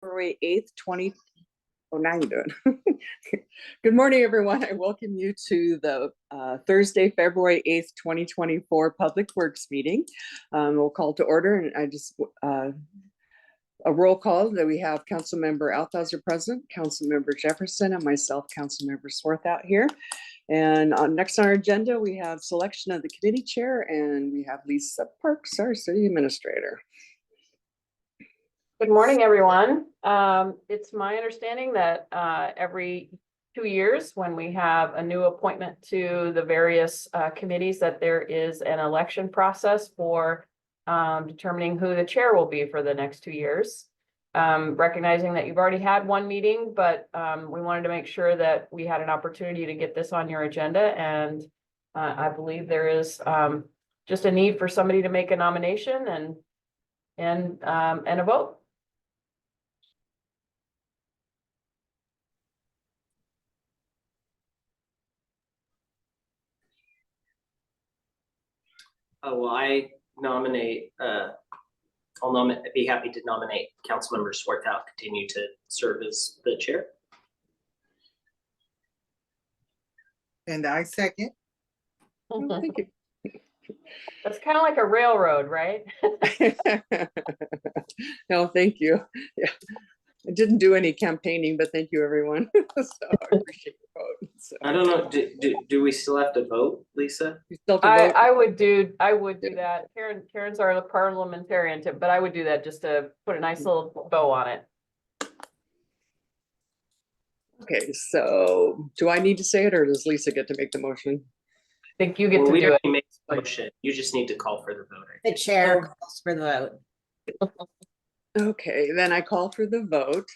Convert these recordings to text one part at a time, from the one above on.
February 8th, 20. Oh, now you're doing. Good morning, everyone. I welcome you to the Thursday, February 8th, 2024 Public Works meeting. We'll call to order, and I just a roll call that we have Councilmember Althauser present, Councilmember Jefferson, and myself, Councilmember Swarthout here. And next on our agenda, we have selection of the committee chair, and we have Lisa Parks, our city administrator. Good morning, everyone. It's my understanding that every 2 years, when we have a new appointment to the various committees, that there is an election process for determining who the chair will be for the next 2 years. Recognizing that you've already had one meeting, but we wanted to make sure that we had an opportunity to get this on your agenda. And I believe there is just a need for somebody to make a nomination and a vote. Well, I nominate, be happy to nominate Councilmember Swarthout continue to serve as the chair. And I second. Oh, thank you. That's kind of like a railroad, right? No, thank you. Yeah, I didn't do any campaigning, but thank you, everyone. So I appreciate the vote. So, I don't know, do we still have to vote, Lisa? you still have to vote? I would do that. Karen's our parliamentarian tip, but I would do that just to put a nice little bow on it. Okay, so do I need to say it, or does Lisa get to make the motion? I think you get to We do it. already made the motion. You just need to call for the vote. The chair calls for the vote. Okay, then I call for the vote.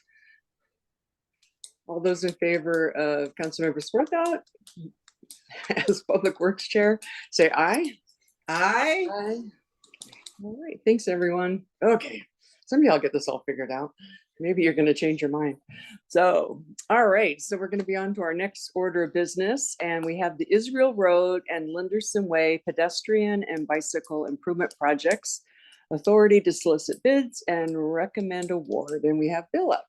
All those in favor of Councilmember Swarthout as Public Works Chair, say aye. Aye. Aye. All right, thanks, everyone. Okay, someday I'll get this all figured out. Maybe you're going to change your mind. So, all right, so we're going to be on to our next order of business, and we have the Israel Road and Linderson Way pedestrian and bicycle improvement projects, authority to solicit bids and recommend award. And we have Bill up.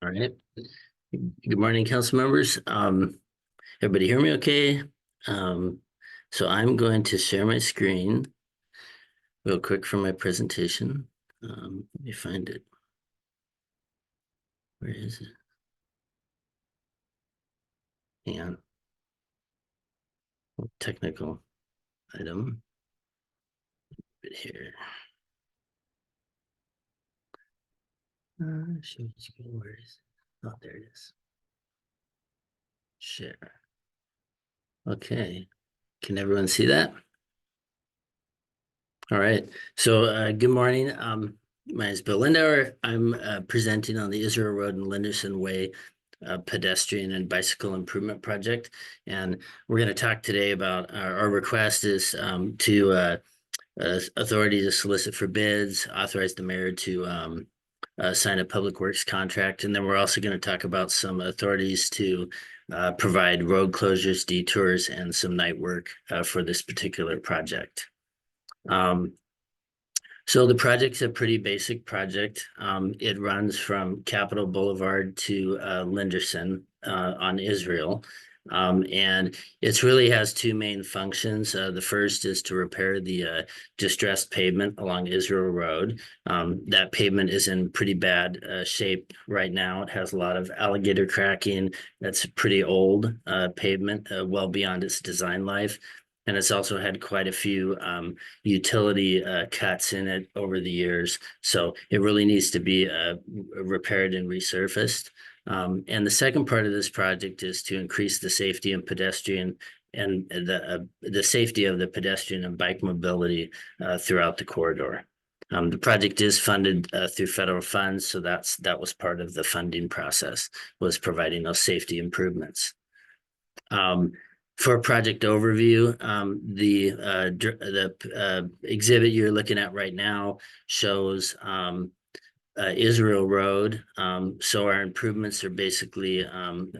All right. Good morning, council members. Everybody hear me okay? So I'm going to share my screen real quick for my presentation. Let me find it. Where is it? Hang on. Technical item. Right here. Share screen. Where is it? Oh, there it is. Share. Okay. Can everyone see that? All right. So good morning. My name is Bill Lindauer. I'm presenting on the Israel Road and Linderson Way pedestrian and bicycle improvement project. And we're going to talk today about our request is to authority to solicit for bids, authorize the mayor to sign a public works contract. And then we're also going to talk about some authorities to provide road closures, detours, and some night work for this particular project. So the project's a pretty basic project. It runs from Capitol Boulevard to Linderson on Israel. And it really has two main functions. The first is to repair the distressed pavement along Israel Road. That pavement is in pretty bad shape right now. It has a lot of alligator cracking. That's a pretty old pavement, well beyond its design life. And it's also had quite a few utility cuts in it over the years. So it really needs to be repaired and resurfaced. And the second part of this project is to increase the safety and pedestrian and the safety of the pedestrian and bike mobility throughout the corridor. The project is funded through federal funds, so that was part of the funding process, was providing those safety improvements. For a project overview, the exhibit you're looking at right now shows Israel Road. So our improvements are basically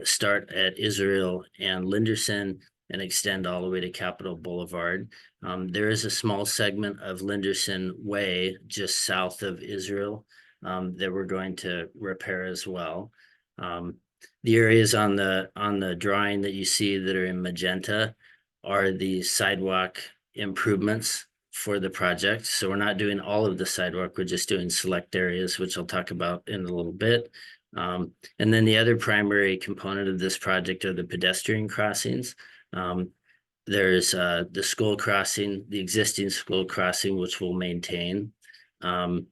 start at Israel and Linderson, and extend all the way to Capitol Boulevard. There is a small segment of Linderson Way just south of Israel that we're going to repair as well. The areas on the drawing that you see that are in magenta are the sidewalk improvements for the project. So we're not doing all of the sidewalk, we're just doing select areas, which I'll talk about in a little bit. And then the other primary component of this project are the pedestrian crossings. There's the school crossing, the existing school crossing, which we'll maintain. There'll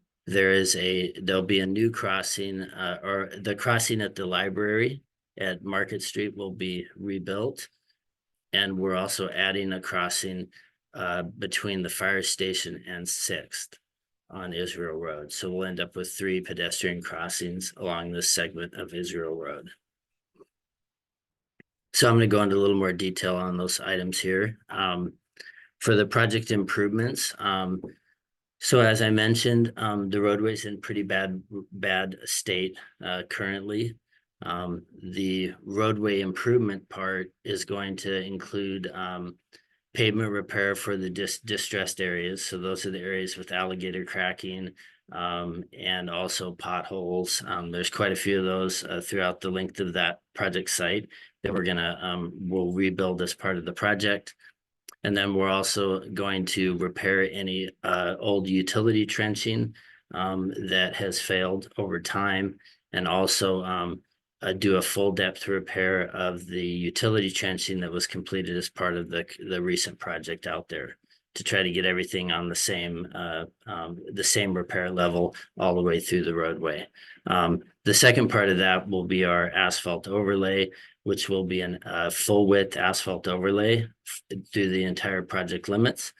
be a new crossing, or the crossing at the library at Market Street will be rebuilt. And we're also adding a crossing between the fire station and Sixth on Israel Road. So we'll end up with 3 pedestrian crossings along this segment of Israel Road. So I'm going to go into a little more detail on those items here. For the project improvements, so as I mentioned, the roadway's in pretty bad state currently. The roadway improvement part is going to include pavement repair for the distressed areas. So those are the areas with alligator cracking and also potholes. There's quite a few of those throughout the length of that project site that we'll rebuild as part of the project. And then we're also going to repair any old utility trenching that has failed over time, and also do a full depth repair of the utility trenching that was completed as part of the recent project out there, to try to get everything on the same repair level all the way through the roadway. The second part of that will be our asphalt overlay, which will be a full width asphalt overlay through the entire project limits.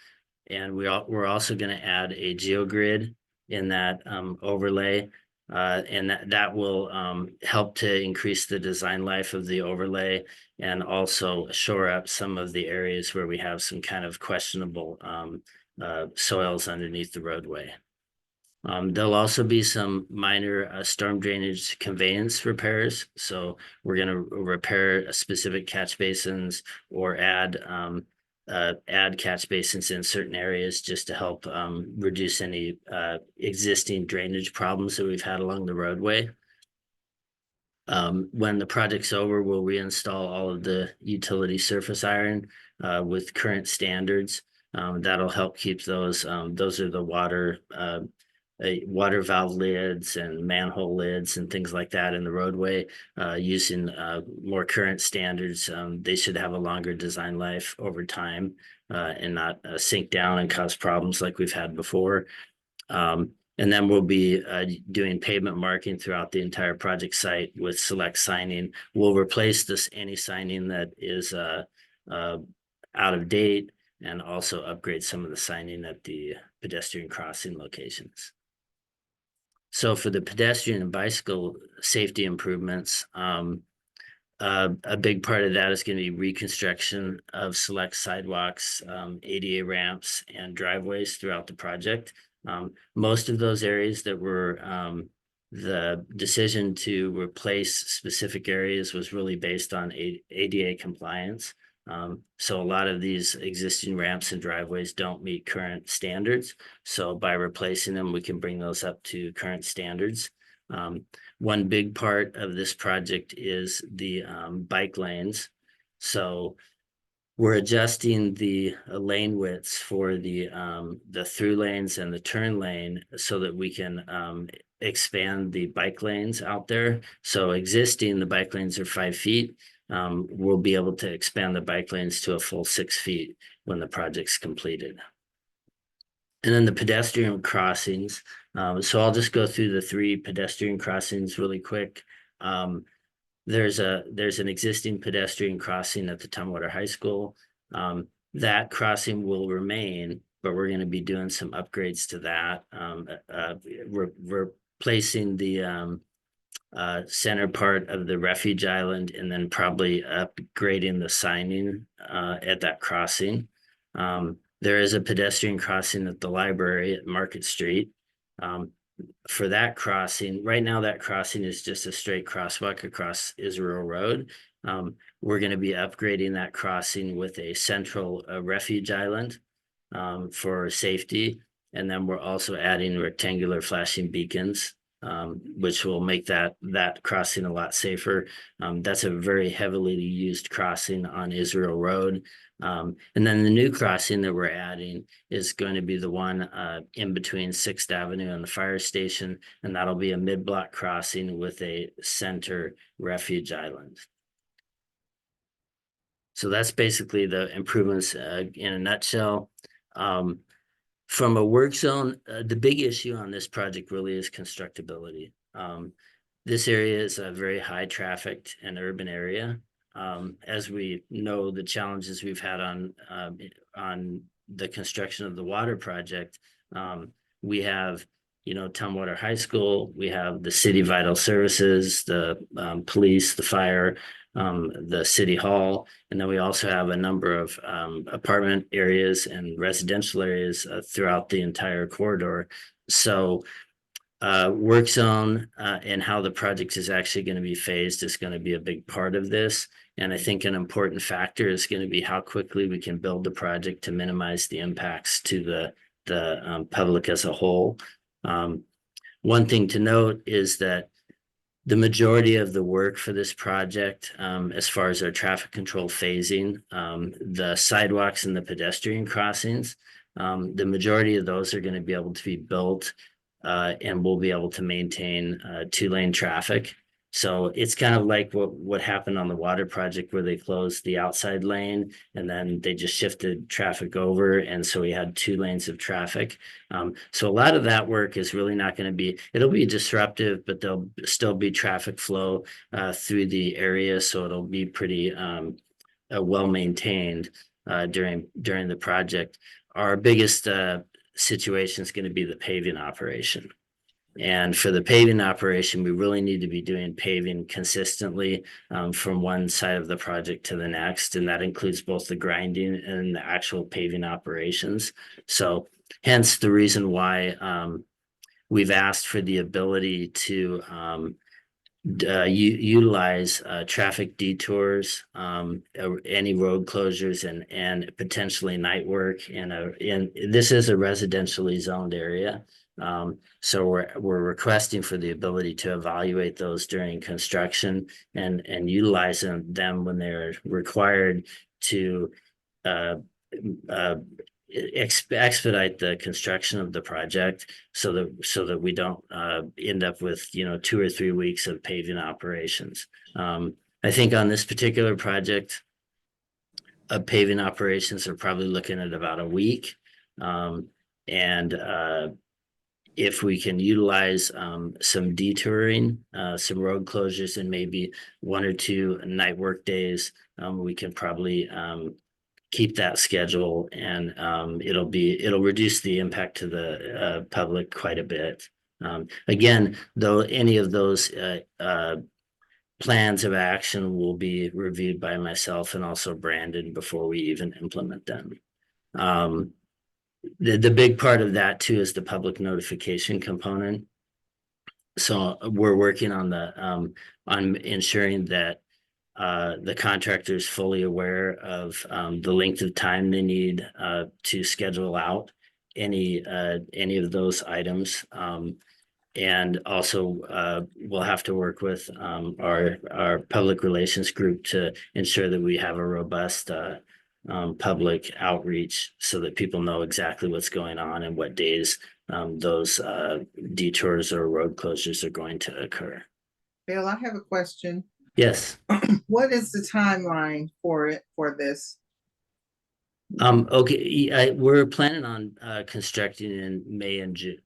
And we're also going to add a geogrid in that overlay. And that will help to increase the design life of the overlay, and also shore up some of the areas where we have some kind of questionable soils underneath the roadway. There'll also be some minor storm drainage conveyance repairs. So we're going to repair specific catch basins or add catch basins in certain areas just to help reduce any existing drainage problems that we've had along the roadway. When the project's over, we'll reinstall all of the utility surface iron with current standards. That'll help keep those are the water valve lids and manhole lids and things like that in the roadway, using more current standards. They should have a longer design life over time and not sink down and cause problems like we've had before. And then we'll be doing pavement marking throughout the entire project site with select signing. We'll replace any signing that is out of date, and also upgrade some of the signing at the pedestrian crossing locations. So for the pedestrian and bicycle safety improvements, a big part of that is going to be reconstruction of select sidewalks, ADA ramps, and driveways throughout the project. Most of those areas that were the decision to replace specific areas was really based on ADA compliance. So a lot of these existing ramps and driveways don't meet current standards. So by replacing them, we can bring those up to current standards. One big part of this project is the bike lanes. So we're adjusting the lane widths for the through lanes and the turn lane so that we can expand the bike lanes out there. So existing, the bike lanes are 5 feet. We'll be able to expand the bike lanes to a full 6 feet when the project's completed. And then the pedestrian crossings. So I'll just go through the 3 pedestrian crossings really quick. There's an existing pedestrian crossing at the Tumwater High School. That crossing will remain, but we're going to be doing some upgrades to that. Replacing the center part of the refuge island, and then probably upgrading the signing at that crossing. There is a pedestrian crossing at the library at Market Street. For that crossing, right now that crossing is just a straight crosswalk across Israel Road. We're going to be upgrading that crossing with a central refuge island for safety. And then we're also adding rectangular flashing beacons, which will make that crossing a lot safer. That's a very heavily used crossing on Israel Road. And then the new crossing that we're adding is going to be the one in between 6th Avenue and the fire station, and that'll be a mid-block crossing with a center refuge island. So that's basically the improvements in a nutshell. From a work zone, the big issue on this project really is constructability. This area is a very high trafficked and urban area. As we know, the challenges we've had on the construction of the water project, we have, Tumwater High School, we have the city vital services, the police, the fire, the city hall, and then we also have a number of apartment areas and residential areas throughout the entire corridor. So work zone and how the project is actually going to be phased is going to be a big part of this. And I think an important factor is going to be how quickly we can build the project to minimize the impacts to the public as a whole. One thing to note is that the majority of the work for this project, as far as our traffic control phasing, the sidewalks and the pedestrian crossings, the majority of those are going to be able to be built and we'll be able to maintain 2-lane traffic. So it's kind of like what happened on the water project where they closed the outside lane and then they just shifted traffic over. And so we had 2 lanes of traffic. So a lot of that work is really not going to be, it'll be disruptive, but there'll still be traffic flow through the area. So it'll be pretty well maintained during the project. Our biggest situation is going to be the paving operation. And for the paving operation, we really need to be doing paving consistently from one side of the project to the next. And that includes both the grinding and the actual paving operations. So hence the reason why we've asked for the ability to utilize traffic detours, any road closures and potentially night work. And this is a residentially zoned area. So we're requesting for the ability to evaluate those during construction and utilize them when they're required to expedite the construction of the project so that we don't end up with 2 or 3 weeks of paving operations. I think on this particular project, paving operations are probably looking at about a week. If we can utilize some detouring, some road closures, and maybe 1 or 2 night work days, we can probably keep that schedule, and it'll reduce the impact to the public quite a bit. Again, though, any of those plans of action will be reviewed by myself and also Brandon before we even implement them. The big part of that too is the public notification component. So we're working on on ensuring that the contractor is fully aware of the length of time they need to schedule out any of those items. And also we'll have to work with our public relations group to ensure that we have a robust public outreach so that people know exactly what's going on and what days those detours or road closures are going to occur. Bill, I have a question. Yes. What is the timeline for this? Okay, we're planning on constructing in May and June.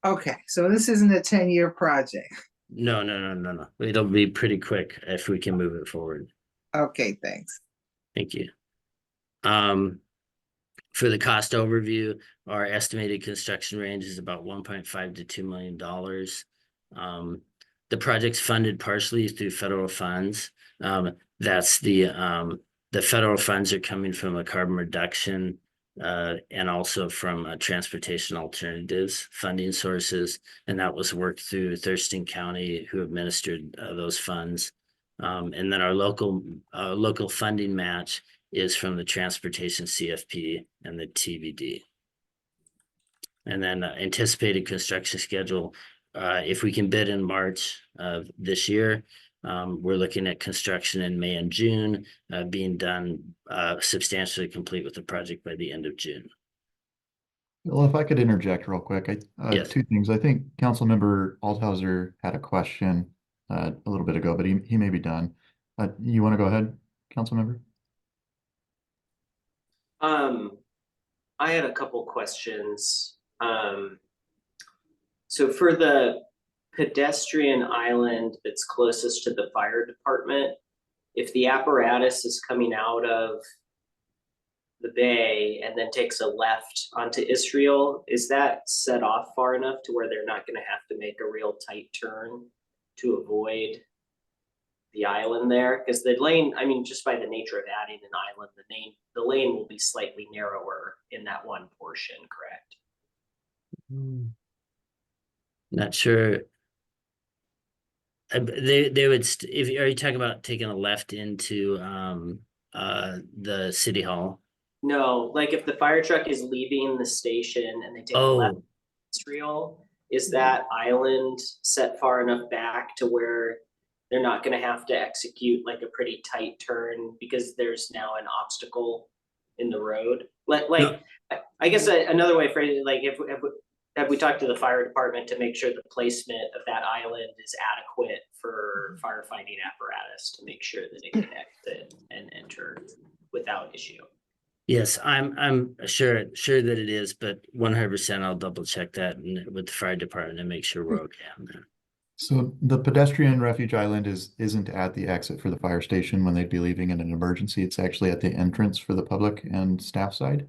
Okay, so this isn't a 10-year project. No. It'll be pretty quick if we can move it forward. Okay, thanks. Thank you. For the cost overview, our estimated construction range is about $1.5 to $2 million. The project's funded partially through federal funds. That's the federal funds are coming from a carbon reduction and also from transportation alternatives funding sources, and that was worked through Thurston County, who administered those funds. And then our local funding match is from the transportation CFP and the TBD. And then anticipated construction schedule, if we can bid in March of this year, we're looking at construction in May and June, being done substantially complete with the project by the end of June. Well, if I could interject real quick, Yes. two things. I think Councilmember Althauser had a question a little bit ago, but he may be done. You want to go ahead, Councilmember? I had a couple questions. So for the pedestrian island that's closest to the fire department, if the apparatus is coming out of the bay and then takes a left onto Israel, is that set off far enough to where they're not going to have to make a real tight turn to avoid the island there? Because the lane, I mean, just by the nature of adding an island, the lane will be slightly narrower in that one portion, correct? Not sure. They would, are you talking about taking a left into the city hall? No, like if the fire truck is leaving the station and they take a left Oh, Israel, is that island set far enough back to where they're not gonna have to execute like a pretty tight turn because there's now an obstacle in the road? I guess another way of phrasing it, like have we talked to the fire department to make sure the placement of that island is adequate for firefighting apparatus to make sure that it can exit and enter without issue? yes, I'm sure that it is, but 100% I'll double check that with the fire department and make sure we're okay on that. So the pedestrian refuge island isn't at the exit for the fire station when they'd be leaving in an emergency. It's actually at the entrance for the public and staff side.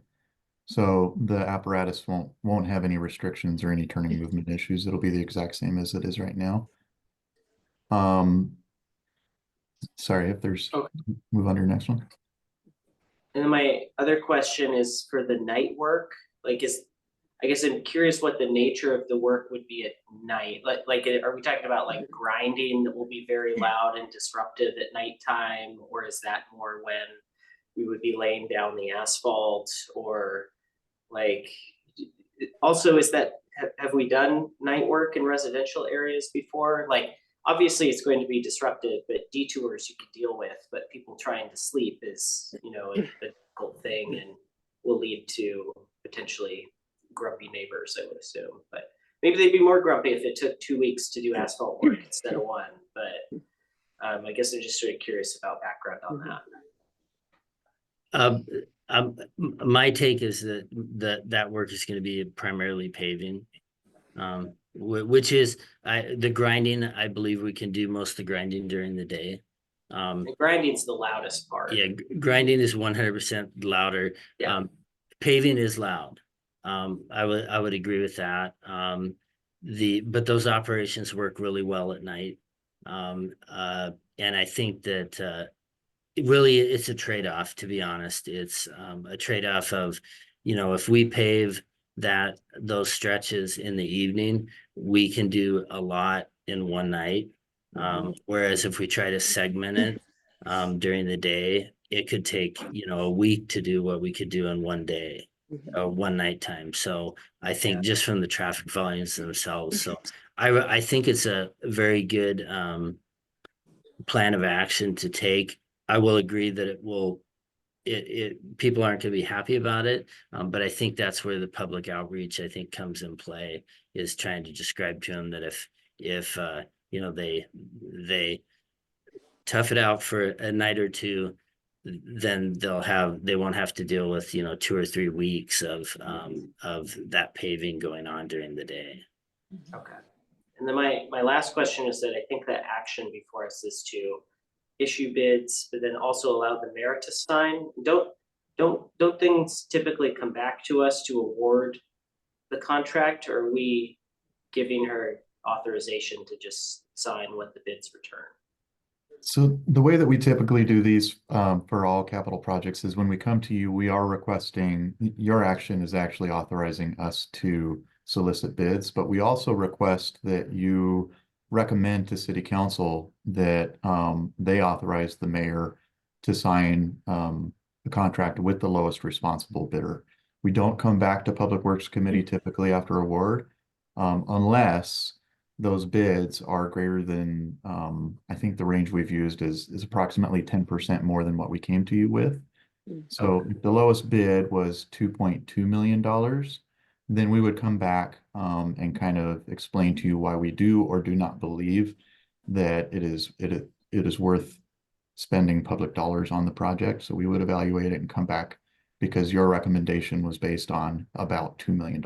So the apparatus won't have any restrictions or any turning movement issues. It'll be the exact same as it is right now. Sorry if there's, Okay. Move on to your next one. And then my other question is for the night work, I guess I'm curious what the nature of the work would be at night. Like, are we talking about like grinding that will be very loud and disruptive at nighttime? Or is that more when we would be laying down the asphalt? Or like, also have we done night work in residential areas before? Like, obviously it's going to be disruptive, but detours you can deal with, but people trying to sleep is, a difficult thing and will lead to potentially grumpy neighbors, I would assume. But maybe they'd be more grumpy if it took 2 weeks to do asphalt work instead of 1. But I guess I'm just sort of curious about background on that. My take is that work is going to be primarily paving, which is the grinding. I believe we can do most of the grinding during the day. The grinding's the loudest part. Yeah, grinding is 100% louder. Yeah. Paving is loud. I would agree with that. But those operations work really well at night. And I think that really it's a trade-off, to be honest. It's a trade-off of, if we pave those stretches in the evening, we can do a lot in one night. Whereas if we try to segment it during the day, it could take, a week to do what we could do in one day. One nighttime. So I think just from the traffic volumes themselves. So I think it's a very good plan of action to take. I will agree that people aren't going to be happy about it. But I think that's where the public outreach, I think, comes in play, is trying to describe to them that if they tough it out for a night or two, then they won't have to deal with 2 or 3 weeks of that paving going on during the day. Okay. And then my last question is that I think the action before us is to issue bids, but then also allow the mayor to sign. Don't things typically come back to us to award the contract, or are we giving her authorization to just sign what the bids return? So the way that we typically do these for all capital projects is when we come to you, we are requesting, your action is actually authorizing us to solicit bids, but we also request that you recommend to city council that they authorize the mayor to sign a contract with the lowest responsible bidder. We don't come back to Public Works Committee typically after award unless those bids are greater than I think the range we've used is approximately 10% more than what we came to you with. So if the lowest bid was $2.2 million, then we would come back and kind of explain to you why we do or do not believe that it is worth spending public dollars on the project. So we would evaluate it and come back because your recommendation was based on about $2 million.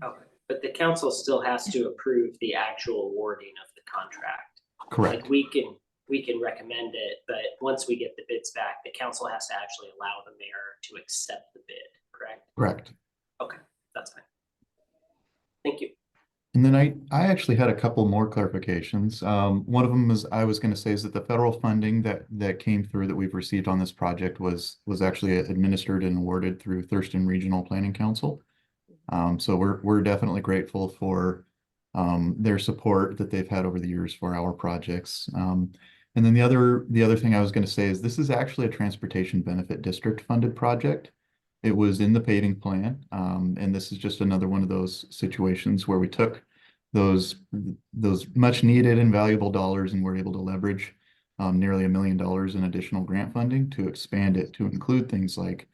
Okay, but the council still has to approve the actual awarding of the contract. Correct. Like we can recommend it, but once we get the bids back, the council has to actually allow the mayor to accept the bid, correct? Correct. Okay, that's fine. Thank you. And then I actually had a couple more clarifications. One of them is I was going to say is that the federal funding that came through that we've received on this project was actually administered and awarded through Thurston Regional Planning Council. So we're definitely grateful for their support that they've had over the years for our projects. And then the other thing I was going to say is this is actually a transportation benefit district funded project. It was in the paving plan, and this is just another one of those situations where we took those much needed and valuable dollars and were able to leverage nearly $1 million in additional grant funding to expand it to include things like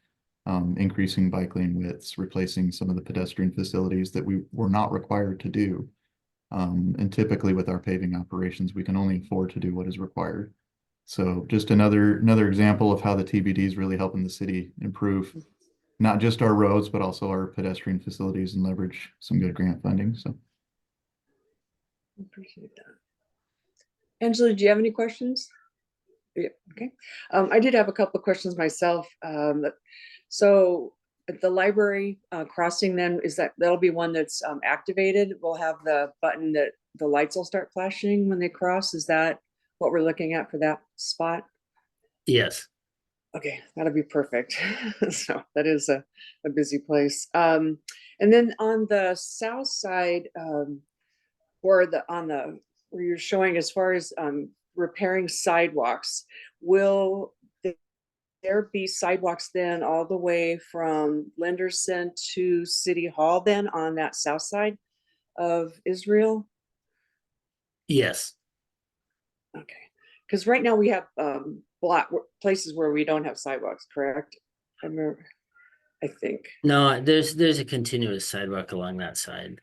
increasing bike lane widths, replacing some of the pedestrian facilities that we were not required to do. And typically with our paving operations, we can only afford to do what is required. So just another example of how the TBD is really helping the city improve not just our roads, but also our pedestrian facilities and leverage some good grant funding. So Appreciate that. Angela, do you have any questions? Yeah, okay. I did have a couple of questions myself. So at the library crossing then, that'll be one that's activated? We'll have the button that the lights will start flashing when they cross. Is that what we're looking at for that spot? Yes. Okay, that'll be perfect. So that is a busy place. And then on the south side, where you're showing as far as repairing sidewalks, will there be sidewalks then all the way from Lenderson to City Hall then on that south side of Israel? Yes. Okay, because right now we have places where we don't have sidewalks, correct? I think. No, there's a continuous sidewalk along that side.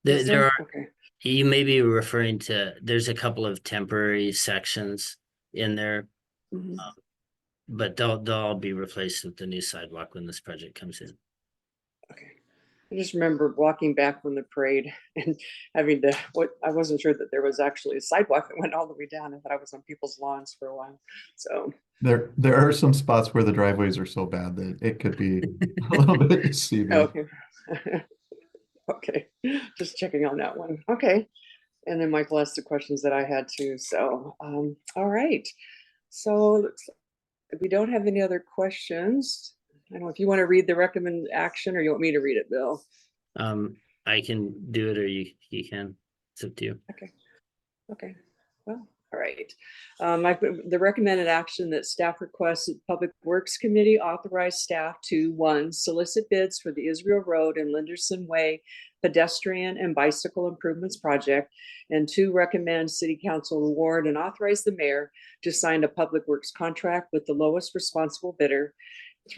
Is There are, Okay. you may be referring to, there's a couple of temporary sections in there, Mhm. but they'll all be replaced with the new sidewalk when this project comes in. Okay. I just remember walking back from the parade and having to, I wasn't sure that there was actually a sidewalk that went all the way down. I thought I was on people's lawns for a while. So there are some spots where the driveways are so bad that it could be a little bit deceiving. okay. Okay, just checking on that one. Okay. And then Michael asked the questions that I had too. So all right. So if we don't have any other questions, I don't know if you want to read the recommended action or you want me to read it, Bill. I can do it or you can. It's up to you. Okay, well, all right. The recommended action that staff requests that Public Works Committee authorize staff to 1, solicit bids for the Israel Road and Lenderson Way pedestrian and bicycle improvements project, and 2, recommend City Council award and authorize the mayor to sign a Public Works contract with the lowest responsible bidder.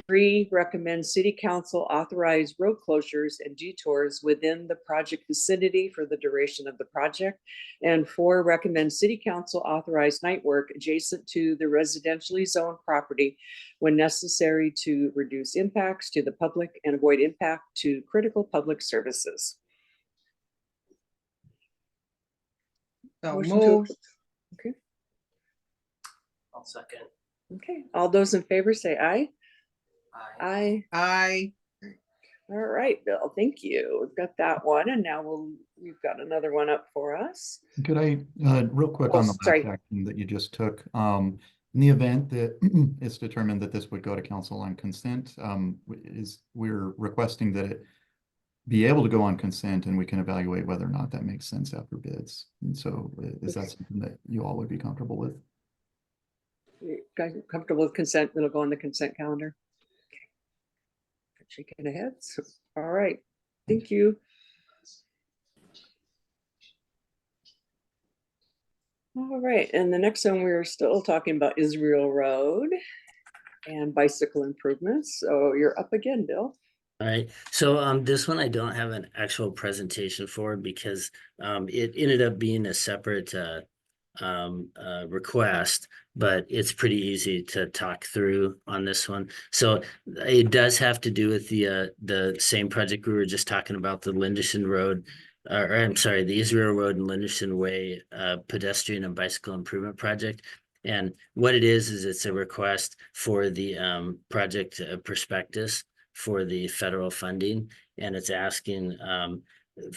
3, recommend City Council authorize road closures and detours within the project vicinity for the duration of the project. And 4, recommend City Council authorize night work adjacent to the residentially zoned property when necessary to reduce impacts to the public and avoid impact to critical public services. So Motion to moved. Okay, I'll second. okay. All those in favor say aye. Aye. Aye. Aye. All right, Bill, thank you. We've got that one, and now we've got another one up for us. Could I, real quick Oh, on the sorry. last action that you just took, in the event that it's determined that this would go to council on consent, we're requesting that be able to go on consent, and we can evaluate whether or not that makes sense after bids. And so is that something that you all would be comfortable with? You guys comfortable with consent? It'll go on the consent calendar. Okay. Shaking of heads. All right, thank you. All right, and the next one, we're still talking about Israel Road and bicycle improvements. So you're up again, Bill. All right, so this one I don't have an actual presentation for because it ended up being a separate request, but it's pretty easy to talk through on this one. So it does have to do with the same project we were just talking about, the Linderson Road, or I'm sorry, the Israel Road and Linderson Way pedestrian and bicycle improvement project. And what it is it's a request for the project prospectus for the federal funding, and it's asking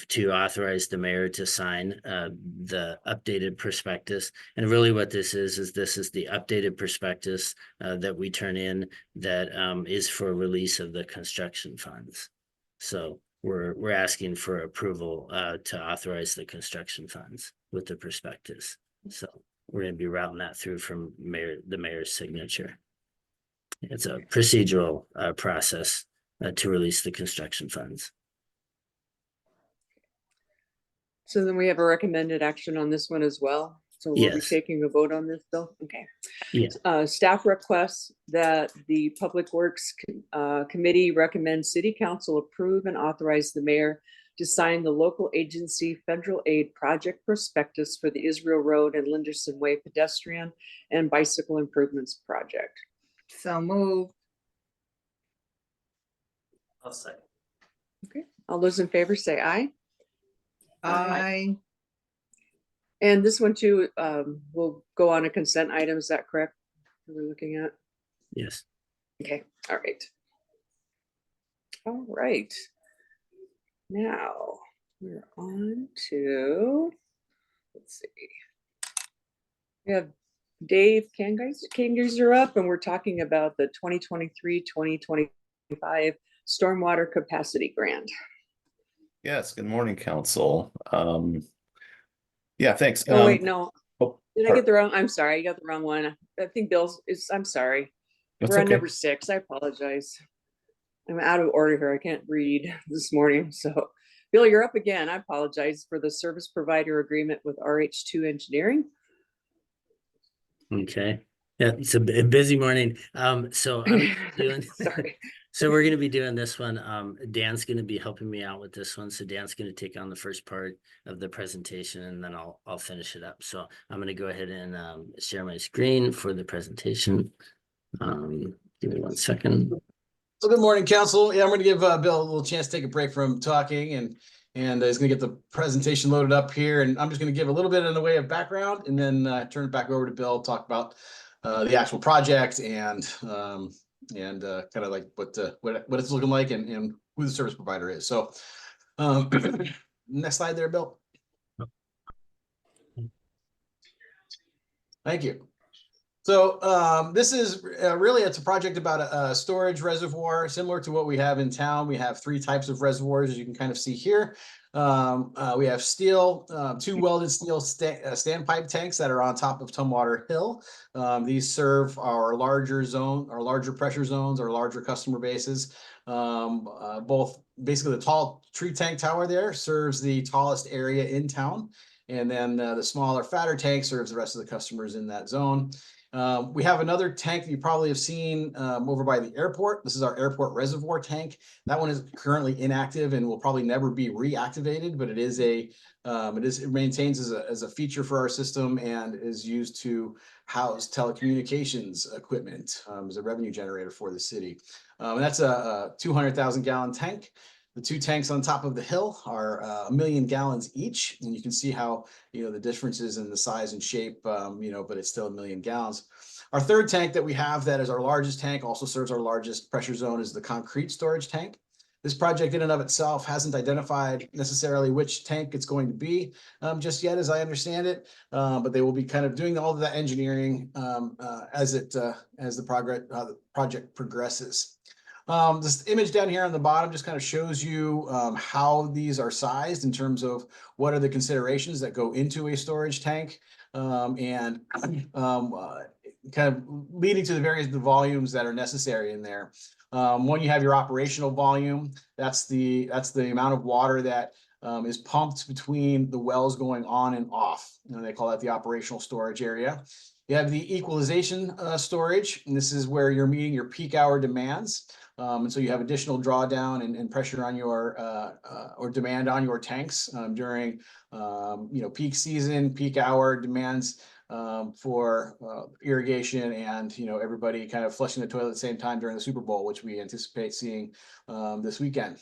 to authorize the mayor to sign the updated prospectus. And really what this is this is the updated prospectus that we turn in that is for release of the construction funds. So we're asking for approval to authorize the construction funds with the prospectus. So we're going to be routing that through from the mayor's signature. It's a procedural process to release the construction funds. So then we have a recommended action on this one as well. So we'll be Yes. taking a vote on this, Bill. Okay. Yeah. Staff requests that the Public Works Committee recommends City Council approve and authorize the mayor to sign the local agency federal aid project prospectus for the Israel Road and Linderson Way pedestrian and bicycle improvements project. So move. I'll second. Okay, all those in favor say aye. Aye. And this one too, will go on a consent item. Is that correct? That we're looking at? Yes. Okay, all right. All right. Now we're on to, let's see. We have Dave Kangiser up, and we're talking about the 2023-2025 Stormwater Capacity Grant. Yes, good morning, council. Yeah, thanks. Oh, wait, no. oh, Did I get the wrong? I'm sorry, I got the wrong one. I think Bill's is, I'm sorry. That's We're on okay. number 6. I apologize. I'm out of order here. I can't read this morning. So Bill, you're up again. I apologize for the service provider agreement with RH2 Engineering. Okay. Yeah, it's a busy morning. So I'm doing Sorry. So we're going to be doing this one. Dan's going to be helping me out with this one. So Dan's going to take on the first part of the presentation, and then I'll finish it up. So I'm going to go ahead and share my screen for the presentation. Give me 1 second. So good morning, council. Yeah, I'm going to give Bill a little chance to take a break from talking, and he's going to get the presentation loaded up here. And I'm just going to give a little bit in the way of background, and then turn it back over to Bill, talk about the actual project and kind of like what it's looking like and who the service provider is. So next slide there, Bill. Thank you. So this is really, it's a project about a storage reservoir similar to what we have in town. We have 3 types of reservoirs, as you can kind of see here. We have steel, 2 welded steel standpipe tanks that are on top of Tumwater Hill. These serve our larger zone, our larger pressure zones, our larger customer bases. Both basically the tall tree tank tower there serves the tallest area in town. And then the smaller, fatter tank serves the rest of the customers in that zone. We have another tank that you probably have seen over by the airport. This is our airport reservoir tank. That one is currently inactive and will probably never be reactivated, but it maintains as a feature for our system and is used to house telecommunications equipment as a revenue generator for the city. And that's a 200,000 gallon tank. The 2 tanks on top of the hill are 1 million gallons each, and you can see how the differences in the size and shape, but it's still 1 million gallons. Our third tank that we have, that is our largest tank, also serves our largest pressure zone, is the concrete storage tank. This project in and of itself hasn't identified necessarily which tank it's going to be just yet, as I understand it, but they will be kind of doing all of that engineering as the project progresses. This image down here on the bottom just kind of shows you how these are sized in terms of what are the considerations that go into a storage tank, and kind of leading to the volumes that are necessary in there. When you have your operational volume, that's the amount of water that is pumped between the wells going on and off. They call that the operational storage area. You have the equalization storage, and this is where you're meeting your peak hour demands. And so you have additional drawdown and pressure on your or demand on your tanks during peak season, peak hour demands for irrigation, and everybody kind of flushing the toilet at the same time during the Super Bowl, which we anticipate seeing this weekend.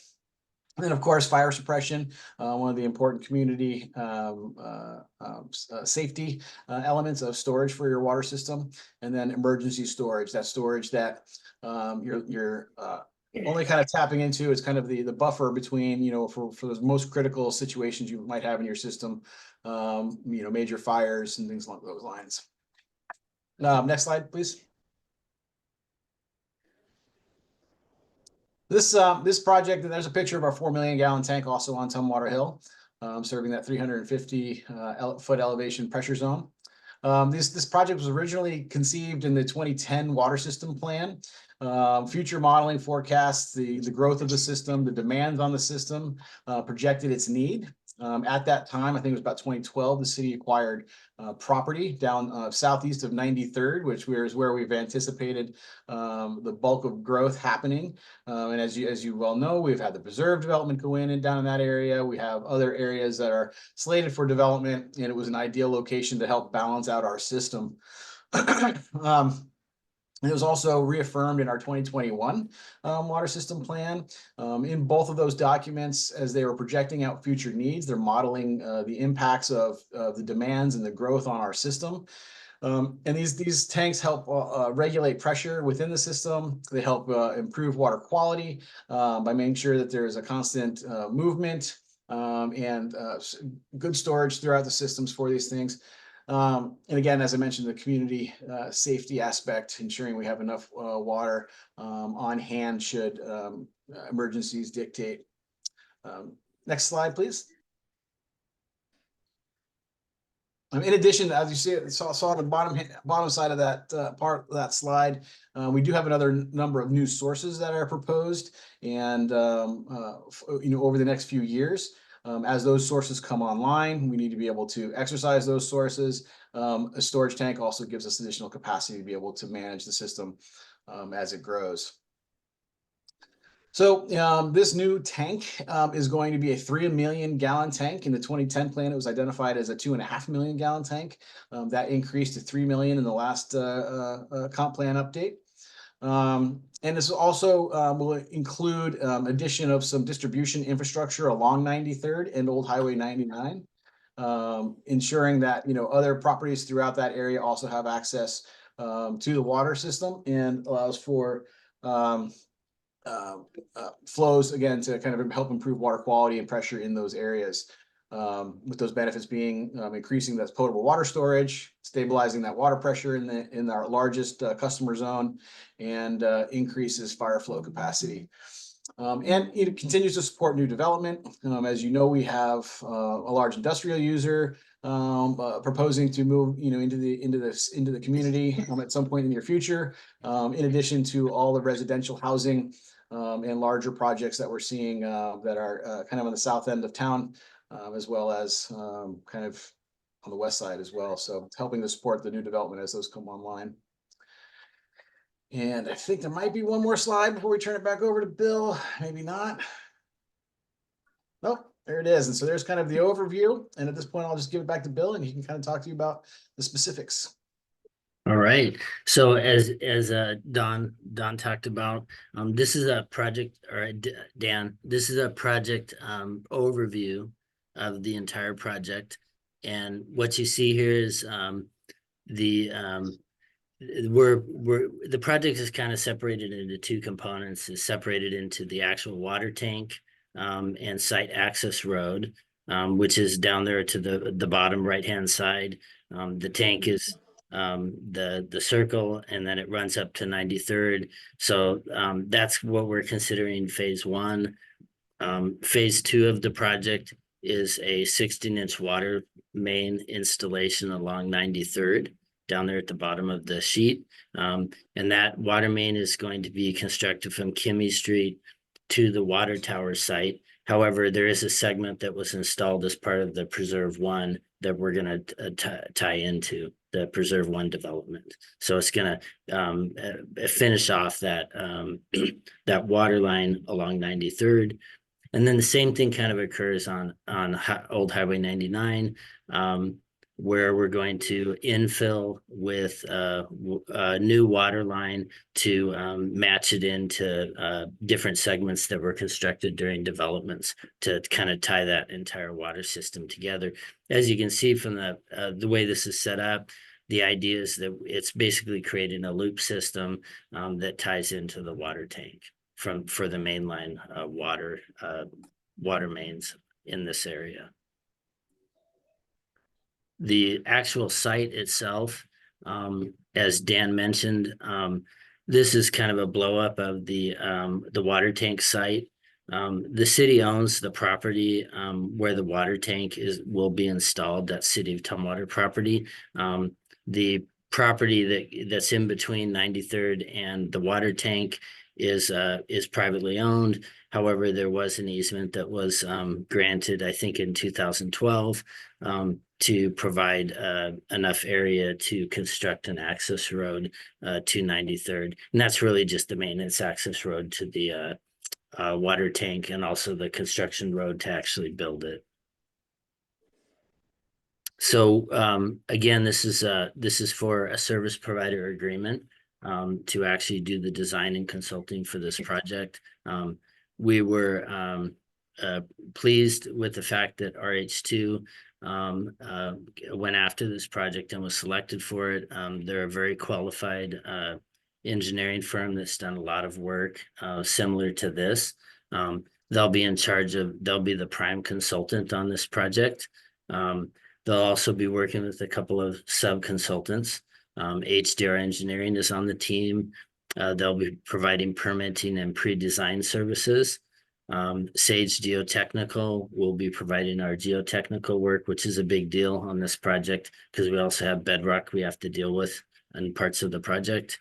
And then, of course, fire suppression, one of the important community safety elements of storage for your water system. And then emergency storage, that storage that you're only kind of tapping into. It's kind of the buffer between, for those most critical situations you might have in your system, major fires and things along those lines. Next slide, please. This project, and there's a picture of our 4 million gallon tank also on Tumwater Hill, serving that 350 foot elevation pressure zone. This project was originally conceived in the 2010 water system plan. Future modeling forecasts the growth of the system, the demands on the system, projected its need. At that time, I think it was about 2012, the city acquired property down southeast of 93rd, which is where we've anticipated the bulk of growth happening. And as you well know, we've had the preserve development go in and down in that area. We have other areas that are slated for development, and it was an ideal location to help balance out our system. It was also reaffirmed in our 2021 water system plan. In both of those documents, as they were projecting out future needs, they're modeling the impacts of the demands and the growth on our system. And these tanks help regulate pressure within the system. They help improve water quality by making sure that there is a constant movement and good storage throughout the systems for these things. And again, as I mentioned, the community safety aspect, ensuring we have enough water on hand should emergencies dictate. Next slide, please. In addition, as you see, saw on the bottom side of that part of that slide, we do have another number of new sources that are proposed, and over the next few years. As those sources come online, we need to be able to exercise those sources. A storage tank also gives us additional capacity to be able to manage the system as it grows. So this new tank is going to be a 3 million gallon tank. In the 2010 plan, it was identified as a 2.5 million gallon tank. That increased to 3 million in the last comp plan update. And this also will include addition of some distribution infrastructure along 93rd and Old Highway 99, ensuring that other properties throughout that area also have access to the water system, and allows for flows again to kind of help improve water quality and pressure in those areas. With those benefits being increasing that potable water storage, stabilizing that water pressure in our largest customer zone, and increases fire flow capacity. And it continues to support new development. As you know, we have a large industrial user proposing to move into the community at some point in the near future, in addition to all the residential housing and larger projects that we're seeing that are kind of on the south end of town. As well as kind of on the west side as well. So helping to support the new development as those come online. And I think there might be one more slide before we turn it back over to Bill. Maybe not. Nope, there it is. And so there's kind of the overview. And at this point, I'll just give it back to Bill, and he can kind of talk to you about the specifics. All right. So as Don talked about, this is a project, or Dan, this is a project overview of the entire project. And what you see here is the project is kind of separated into two components. It's separated into the actual water tank and site access road, which is down there to the bottom right hand side. The tank is the circle, and then it runs up to 93rd. So that's what we're considering phase one. Phase two of the project is a 16-inch water main installation along 93rd down there at the bottom of the sheet. And that water main is going to be constructed from Kimmy Street to the water tower site. However, there is a segment that was installed as part of the Preserve One that we're going to tie into the Preserve One development. So it's going to finish off that that water line along 93rd. And then the same thing kind of occurs on Old Highway 99, where we're going to infill with a new water line to match it into different segments that were constructed during developments to kind of tie that entire water system together. As you can see from the way this is set up, the idea is that it's basically creating a loop system that ties into the water tank for the mainline water mains in this area. The actual site itself, as Dan mentioned, this is kind of a blow up of the water tank site. The city owns the property where the water tank will be installed. That City of Tumwater property. The property that's in between 93rd and the water tank is privately owned. However, there was an easement that was granted, I think, in 2012 to provide enough area to construct an access road to 93rd. And that's really just the maintenance access road to the water tank, and also the construction road to actually build it. So again, this is for a service provider agreement to actually do the design and consulting for this project. We were pleased with the fact that RH2 went after this project and was selected for it. They're a very qualified engineering firm that's done a lot of work similar to this. They'll be the prime consultant on this project. They'll also be working with a couple of sub-consultants. HDR Engineering is on the team. They'll be providing permitting and pre-design services. Sage Geotechnical will be providing our geotechnical work, which is a big deal on this project because we also have bedrock we have to deal with in parts of the project.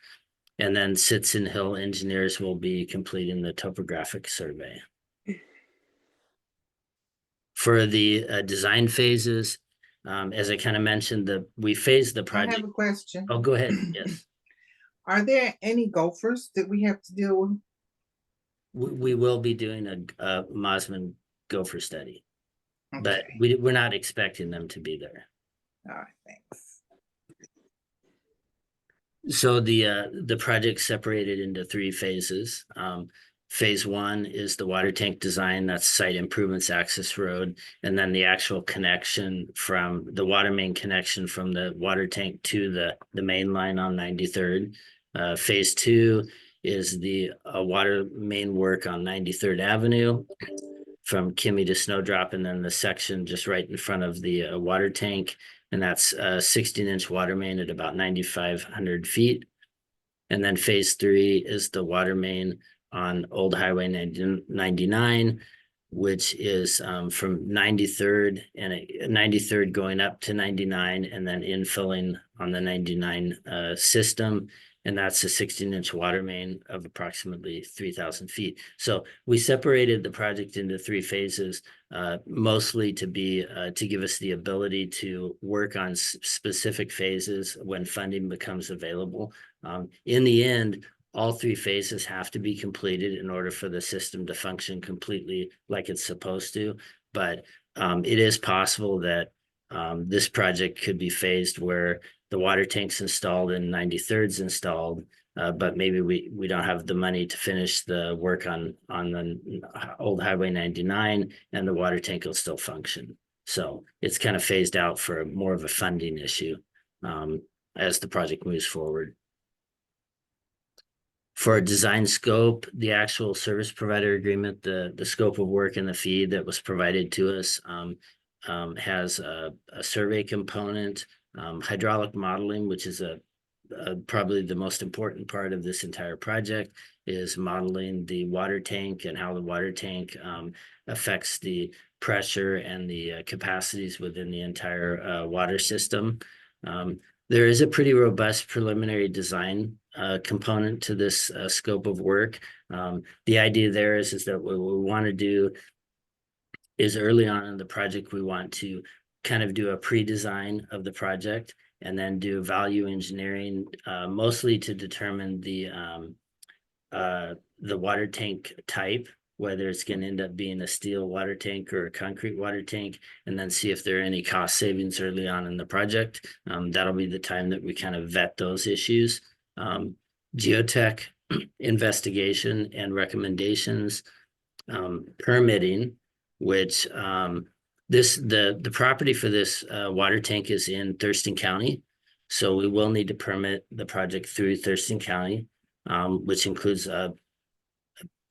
And then Sitson Hill Engineers will be completing the topographic survey. For the design phases, as I kind of mentioned, we phased the I project. have a question. Oh, go ahead. Yes. Are there any gophers that we have to deal with? We will be doing a Mosman gopher study, but Okay. we're not expecting them to be there. All right, thanks. So the project separated into three phases. Phase one is the water tank design, that's site improvements access road, and then the actual connection from the water main connection from the water tank to the main line on 93rd. Phase two is the water main work on 93rd Avenue from Kimmy to Snowdrop, and then the section just right in front of the water tank. And that's a 16-inch water main at about 9,500 feet. And then phase three is the water main on Old Highway 99, which is from 93rd and 93rd going up to 99 and then infilling on the 99 system. And that's a 16-inch water main of approximately 3,000 feet. So we separated the project into three phases, mostly to give us the ability to work on specific phases when funding becomes available. In the end, all three phases have to be completed in order for the system to function completely like it's supposed to. But it is possible that this project could be phased where the water tank's installed and 93rd's installed, but maybe we don't have the money to finish the work on the Old Highway 99, and the water tank will still function. So it's kind of phased out for more of a funding issue as the project moves forward. For a design scope, the actual service provider agreement, the scope of work and the fee that was provided to us has a survey component, hydraulic modeling, which is probably the most important part of this entire project, is modeling the water tank and how the water tank affects the pressure and the capacities within the entire water system. There is a pretty robust preliminary design component to this scope of work. The idea there is that what we want to do is early on in the project, we want to kind of do a pre-design of the project and then do value engineering, mostly to determine the water tank type, whether it's going to end up being a steel water tank or a concrete water tank, and then see if there are any cost savings early on in the project. That'll be the time that we kind of vet those issues. Geotech investigation and recommendations, permitting, which the property for this water tank is in Thurston County. So we will need to permit the project through Thurston County, which includes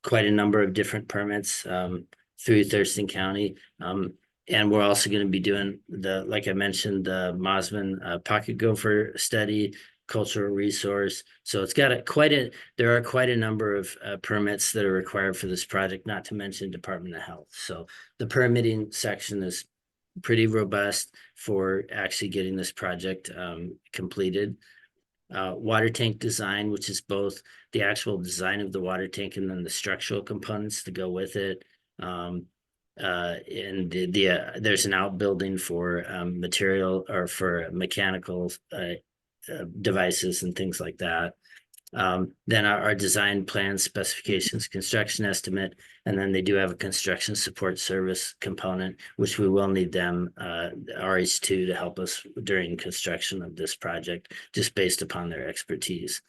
quite a number of different permits through Thurston County. And we're also going to be doing like I mentioned, the Mosman pocket gopher study, cultural resource. So it's got there are quite a number of permits that are required for this project, not to mention Department of Health. So the permitting section is pretty robust for actually getting this project completed. Water tank design, which is both the actual design of the water tank and then the structural components to go with it. And there's an outbuilding for material or for mechanical devices and things like that. Then our design plan specifications, construction estimate, and then they do have a construction support service component, which we will need them, RH2, to help us during construction of this project, just based upon their expertise.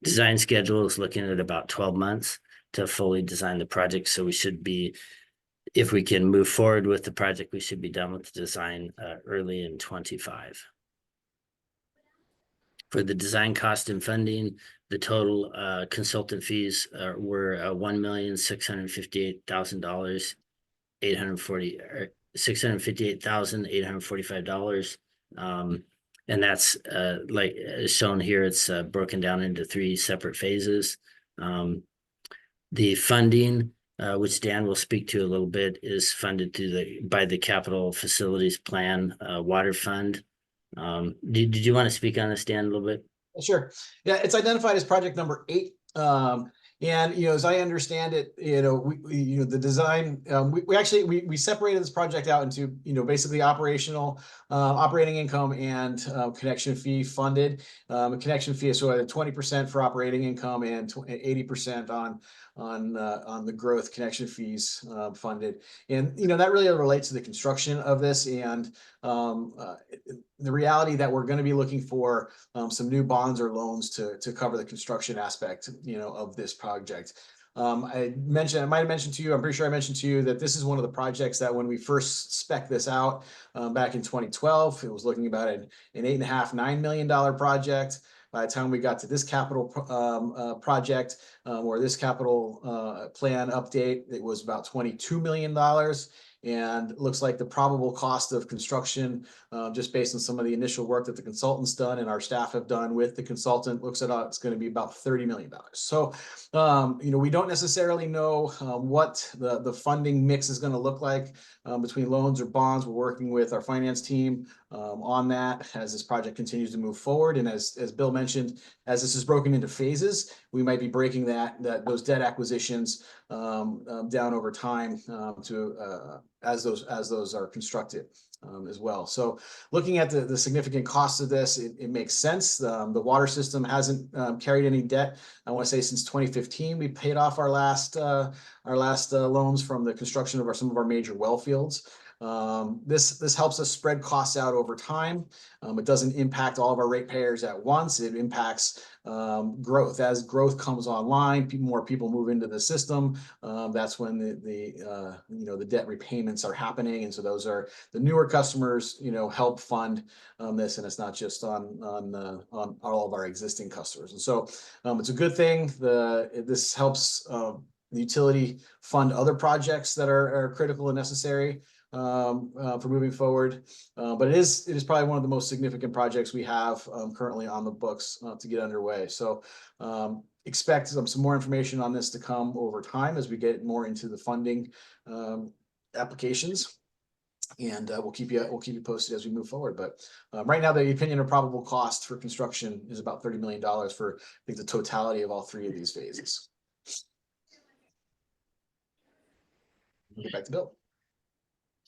Design schedule is looking at about 12 months to fully design the project. So we should be, if we can move forward with the project, we should be done with the design early in 25. For the design cost and funding, the total consultant fees were $1,658,000, $658,845. And that's like shown here, it's broken down into 3 separate phases. The funding, which Dan will speak to a little bit, is funded by the Capital Facilities Plan Water Fund. Did you want to speak on this, Dan, a little bit? Sure. Yeah, it's identified as project number 8. And as I understand it, we the design, we separated this project out into basically operating income and connection fee funded. Connection fee is sort of 20% for operating income and 80% on the growth connection fees funded. And that really relates to the construction of this and the reality that we're going to be looking for some new bonds or loans to cover the construction aspect of this project. I might have mentioned to you, I'm pretty sure I mentioned to you that this is one of the projects that when we first spec'd this out back in 2012, it was looking about an $8.5–9 million project. By the time we got to this capital project or this capital plan update, it was about $22 million. And it looks like the probable cost of construction, just based on some of the initial work that the consultant's done and our staff have done with the consultant, looks at it's going to be about $30 million. So, we don't necessarily know what the funding mix is going to look like between loans or bonds. We're working with our finance team on that as this project continues to move forward. And as Bill mentioned, as this is broken into phases, we might be breaking those debt acquisitions down over time as those are constructed as well. So looking at the significant costs of this, it makes sense. The water system hasn't carried any debt. I want to say since 2015, we paid off our last loans from the construction of some of our major well fields. This helps us spread costs out over time. It doesn't impact all of our ratepayers at once. It impacts growth. As growth comes online, more people move into the system. That's when the debt repayments are happening, and so those are the newer customers. Help fund this, and it's not just on all of our existing customers. And so it's a good thing. This helps the utility fund other projects that are critical and necessary. for moving forward. But it is probably one of the most significant projects we have currently on the books to get underway. So expect some more information on this to come over time as we get more into the funding applications. And we'll keep you posted as we move forward. But right now, the opinion of probable cost for construction is about $30 million for, I think, the totality of all three of these phases. Get back to Bill.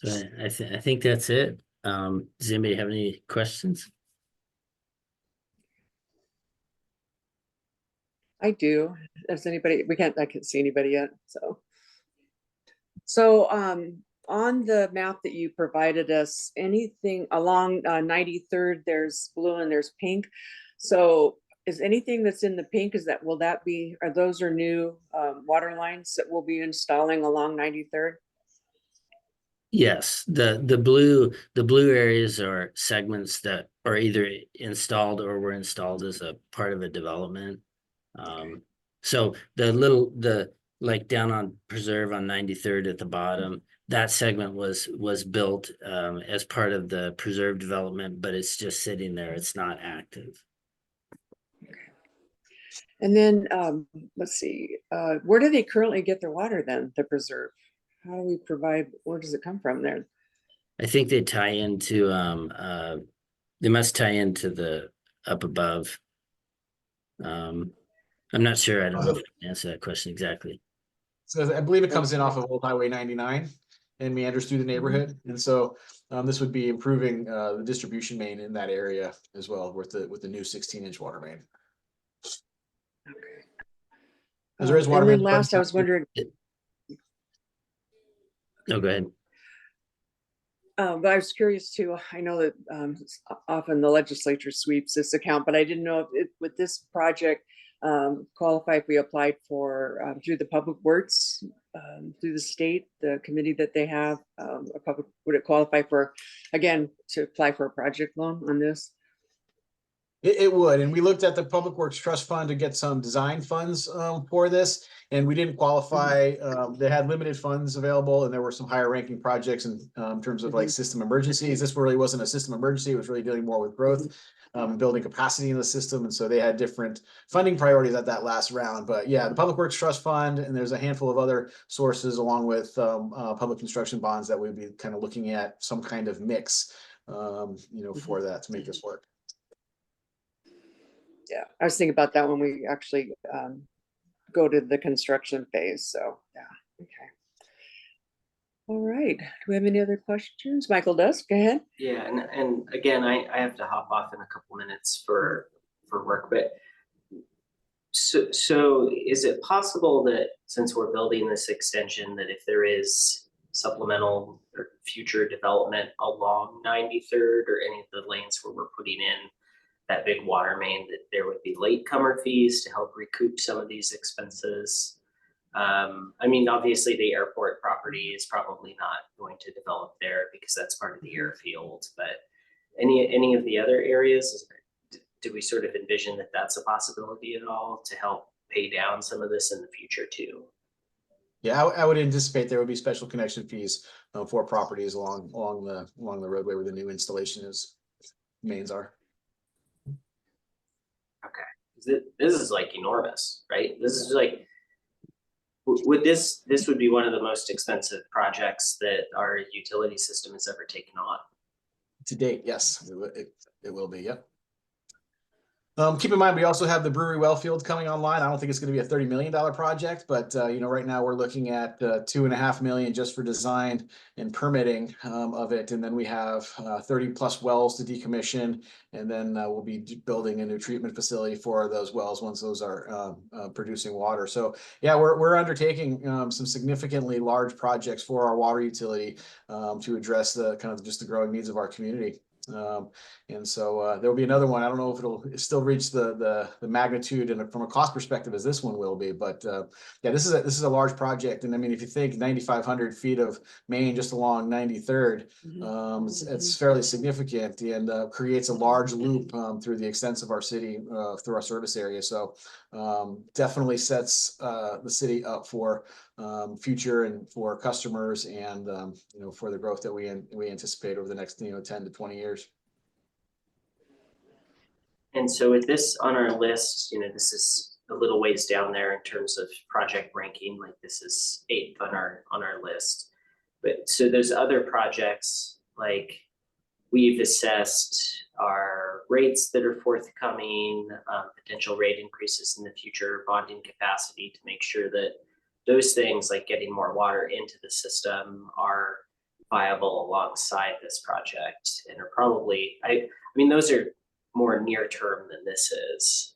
So I think that's it. Does anybody have any questions? I do. Does anybody, I can't see anybody yet, so. So, on the map that you provided us, anything along 93rd, there's blue and there's pink. So is anything that's in the pink, will that be, those are new water lines that we'll be installing along 93rd? Yes, the blue areas are segments that are either installed or were installed as a part of a development. So the like down on Preserve on 93rd at the bottom, that segment was built as part of the Preserve development, but it's just sitting there. It's not active. And then let's see, where do they currently get their water then, the Preserve? How do we provide, where does it come from there? I think they tie into they must tie into the up above. I'm not sure. I don't know if I can answer that question exactly. So I believe it comes in off of Old Highway 99 and meanders through the neighborhood. And so this would be improving the distribution main in that area as well with the new 16-inch water main. Okay. Because there is water and then main. last, I was wondering. No, go ahead. But I was curious too. I know that often the legislature sweeps this account, but I didn't know if it, with this project qualify if we applied for through the Public Works, through the state, the committee that they have, would it qualify for, again, to apply for a project loan on this? It would, and we looked at the Public Works Trust Fund to get some design funds for this, and we didn't qualify. They had limited funds available, and there were some higher ranking projects in terms of like system emergencies. This really wasn't a system emergency. It was really dealing more with growth, building capacity in the system, and so they had different funding priorities at that last round. But yeah, the Public Works Trust Fund, and there's a handful of other sources along with public construction bonds that we'd be kind of looking at some kind of mix, for that to make this work. Yeah, I was thinking about that when we actually go to the construction phase. So yeah, okay. All right. Do we have any other questions? Michael does. Go ahead. Yeah, and again, I have to hop off in a couple minutes for work, but so is it possible that since we're building this extension, that if there is supplemental or future development along 93rd or any of the lanes where we're putting in that big water main, that there would be latecomer fees to help recoup some of these expenses? I mean, obviously the airport property is probably not going to develop there because that's part of the airfield, but any of the other areas, do we sort of envision that that's a possibility at all to help pay down some of this in the future too? Yeah, I would anticipate there would be special connection fees for properties along the roadway where the new installation mains are. Okay, this is like enormous, right? This is like, this would be one of the most expensive projects that our utility system has ever taken on. To date, yes, it will be. Yep. Keep in mind, we also have the Brewery Wellfield coming online. I don't think it's going to be a $30 million project, but right now we're looking at $2.5 million just for design and permitting of it, and then we have 30 plus wells to decommission, and then we'll be building a new treatment facility for those wells once those are producing water. So yeah, we're undertaking some significantly large projects for our water utility to address the kind of just the growing needs of our community. And so there'll be another one. I don't know if it'll still reach the magnitude and from a cost perspective as this one will be, but yeah, this is a large project. And I mean, if you think 9,500 feet of main just along 93rd, it's fairly significant and creates a large loop through the extents of our city, through our service area. So definitely sets the city up for future and for customers and, for the growth that we anticipate over the next, 10 to 20 years. And so with this on our list, this is a little ways down there in terms of project ranking, like this is 8th on our list. But so those other projects, like we've assessed our rates that are forthcoming, potential rate increases in the future, bonding capacity to make sure that those things like getting more water into the system are viable alongside this project and are probably, I mean, those are more near term than this is.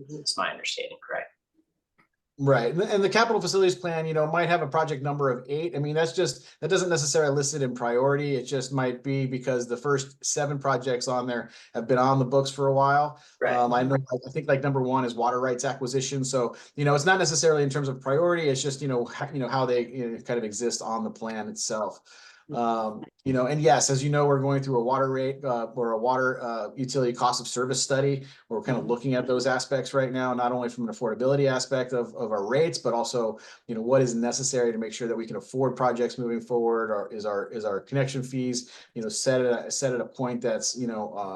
It's my understanding, correct? Right. And the capital facilities plan, might have a project number of 8. I mean, that doesn't necessarily list it in priority. It just might be because the first 7 projects on there have been on the books for a while. Right. I think like number 1 is water rights acquisition. So, it's not necessarily in terms of priority. It's just, how they kind of exist on the plan itself. And yes, as we're going through a water rate or a water utility cost of service study. We're kind of looking at those aspects right now, not only from an affordability aspect of our rates, but also, what is necessary to make sure that we can afford projects moving forward, or is our connection fees, set at a point that's,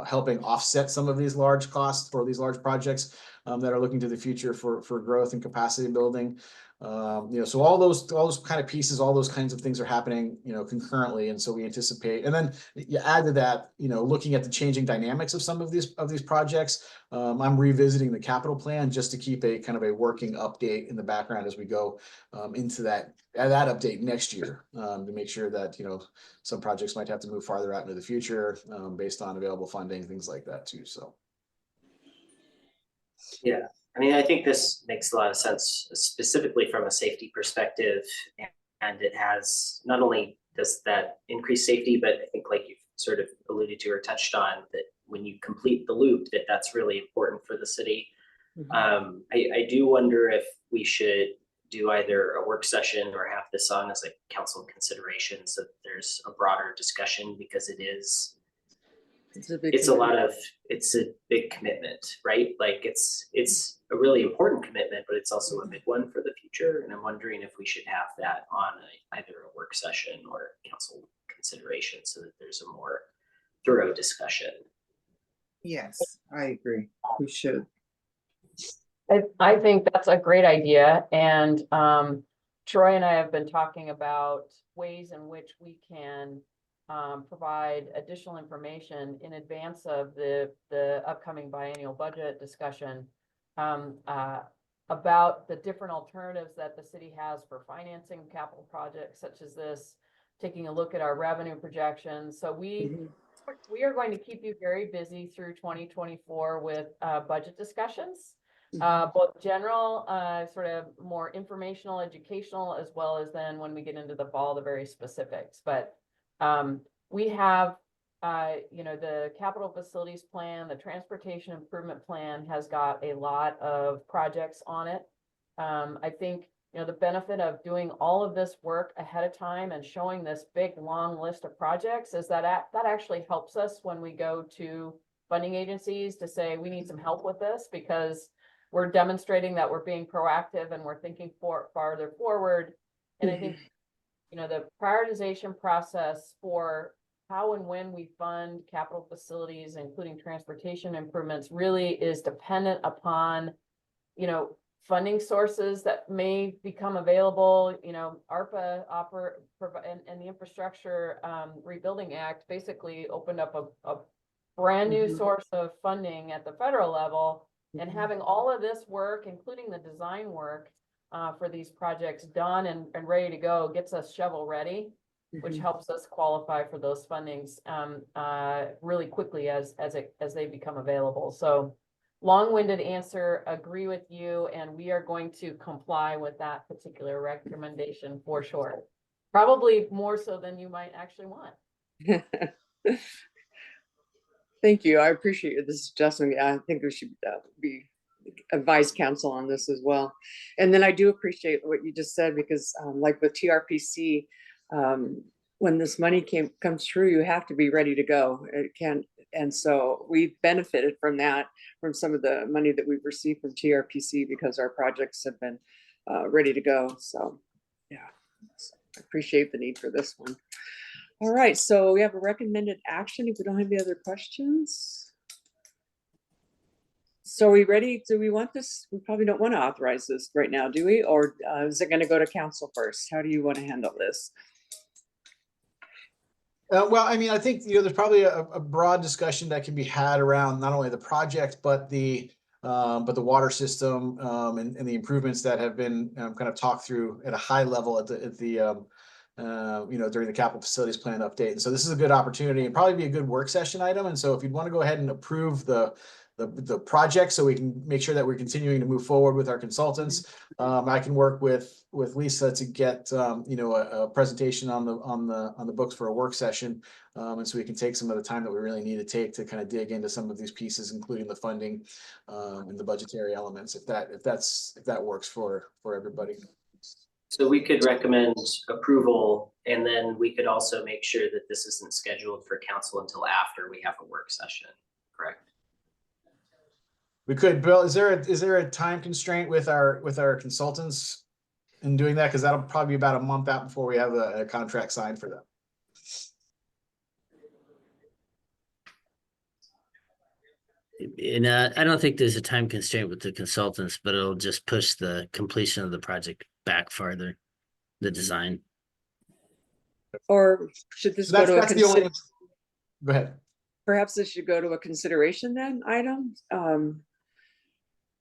helping offset some of these large costs or these large projects that are looking to the future for growth and capacity building. So all those kind of pieces, all those kinds of things are happening, concurrently. And so we anticipate, and then you add to that, looking at the changing dynamics of some of these projects. I'm revisiting the capital plan just to keep a kind of a working update in the background as we go into that update next year, to make sure that, some projects might have to move farther out into the future based on available funding, things like that too. So. Yeah. I mean, I think this makes a lot of sense, specifically from a safety perspective. And it has, not only does that increase safety, but I think like you've sort of alluded to or touched on, that when you complete the loop, that's really important for the city. I do wonder if we should do either a work session or have this on as a council consideration so that there's a broader discussion, because it's a big commitment, right? Like it's a really important commitment, but it's also a big one for the future. And I'm wondering if we should have that on either a work session or council consideration so that there's a more thorough discussion. Yes, I agree. We should. I think that's a great idea. And Troy and I have been talking about ways in which we can provide additional information in advance of the upcoming biennial budget discussion about the different alternatives that the city has for financing capital projects such as this, taking a look at our revenue projections. So we are going to keep you very busy through 2024 with budget discussions, both general, sort of more informational, educational, as well as then when we get into the fall, the very specifics. But we have, the capital facilities plan, the transportation improvement plan has got a lot of projects on it. I think, the benefit of doing all of this work ahead of time and showing this big, long list of projects is that that actually helps us when we go to funding agencies to say, we need some help with this, because we're demonstrating that we're being proactive and we're thinking farther forward. And I think, the prioritization process for how and when we fund capital facilities, including transportation improvements, really is dependent upon, funding sources that may become available. ARPA and the Infrastructure Rebuilding Act basically opened up a brand new source of funding at the federal level, and having all of this work, including the design work for these projects done and ready to go, gets us shovel ready, which helps us qualify for those fundings really quickly as they become available. So long-winded answer, agree with you, and we are going to comply with that particular recommendation for sure. Probably more so than you might actually want. Thank you. I appreciate this suggestion. I think we should be advise council on this as well. And then I do appreciate what you just said, because like with TRPC, when this money comes through, you have to be ready to go. And so we've benefited from that, from some of the money that we've received from TRPC, because our projects have been ready to go. So Yeah, I appreciate the need for this one. All right, so we have a recommended action if we don't have any other questions. So are we ready? Do we want this? We probably don't want to authorize this right now, do we? Or is it going to go to council first? How do you want to handle this? Well, I mean, I think, there's probably a broad discussion that can be had around not only the project, but the water system, and the improvements that have been kind of talked through at a high level at the during the capital facilities plan update. And so this is a good opportunity and probably be a good work session item. And so if you'd want to go ahead and approve the project so we can make sure that we're continuing to move forward with our consultants, I can work with Lisa to get a presentation on the books for a work session, and so we can take some of the time that we really need to take to kind of dig into some of these pieces, including the funding and the budgetary elements, if that works for everybody. So we could recommend approval, and then we could also make sure that this isn't scheduled for council until after we have a work session, correct? We could, Bill, is there a time constraint with our consultants in doing that? Because that'll probably be about a month out before we have a contract signed for them. And I don't think there's a time constraint with the consultants, but it'll just push the completion of the project back farther, the design. Or should this go That's to a the only. consider? Go ahead. Perhaps this should go to a consideration then item?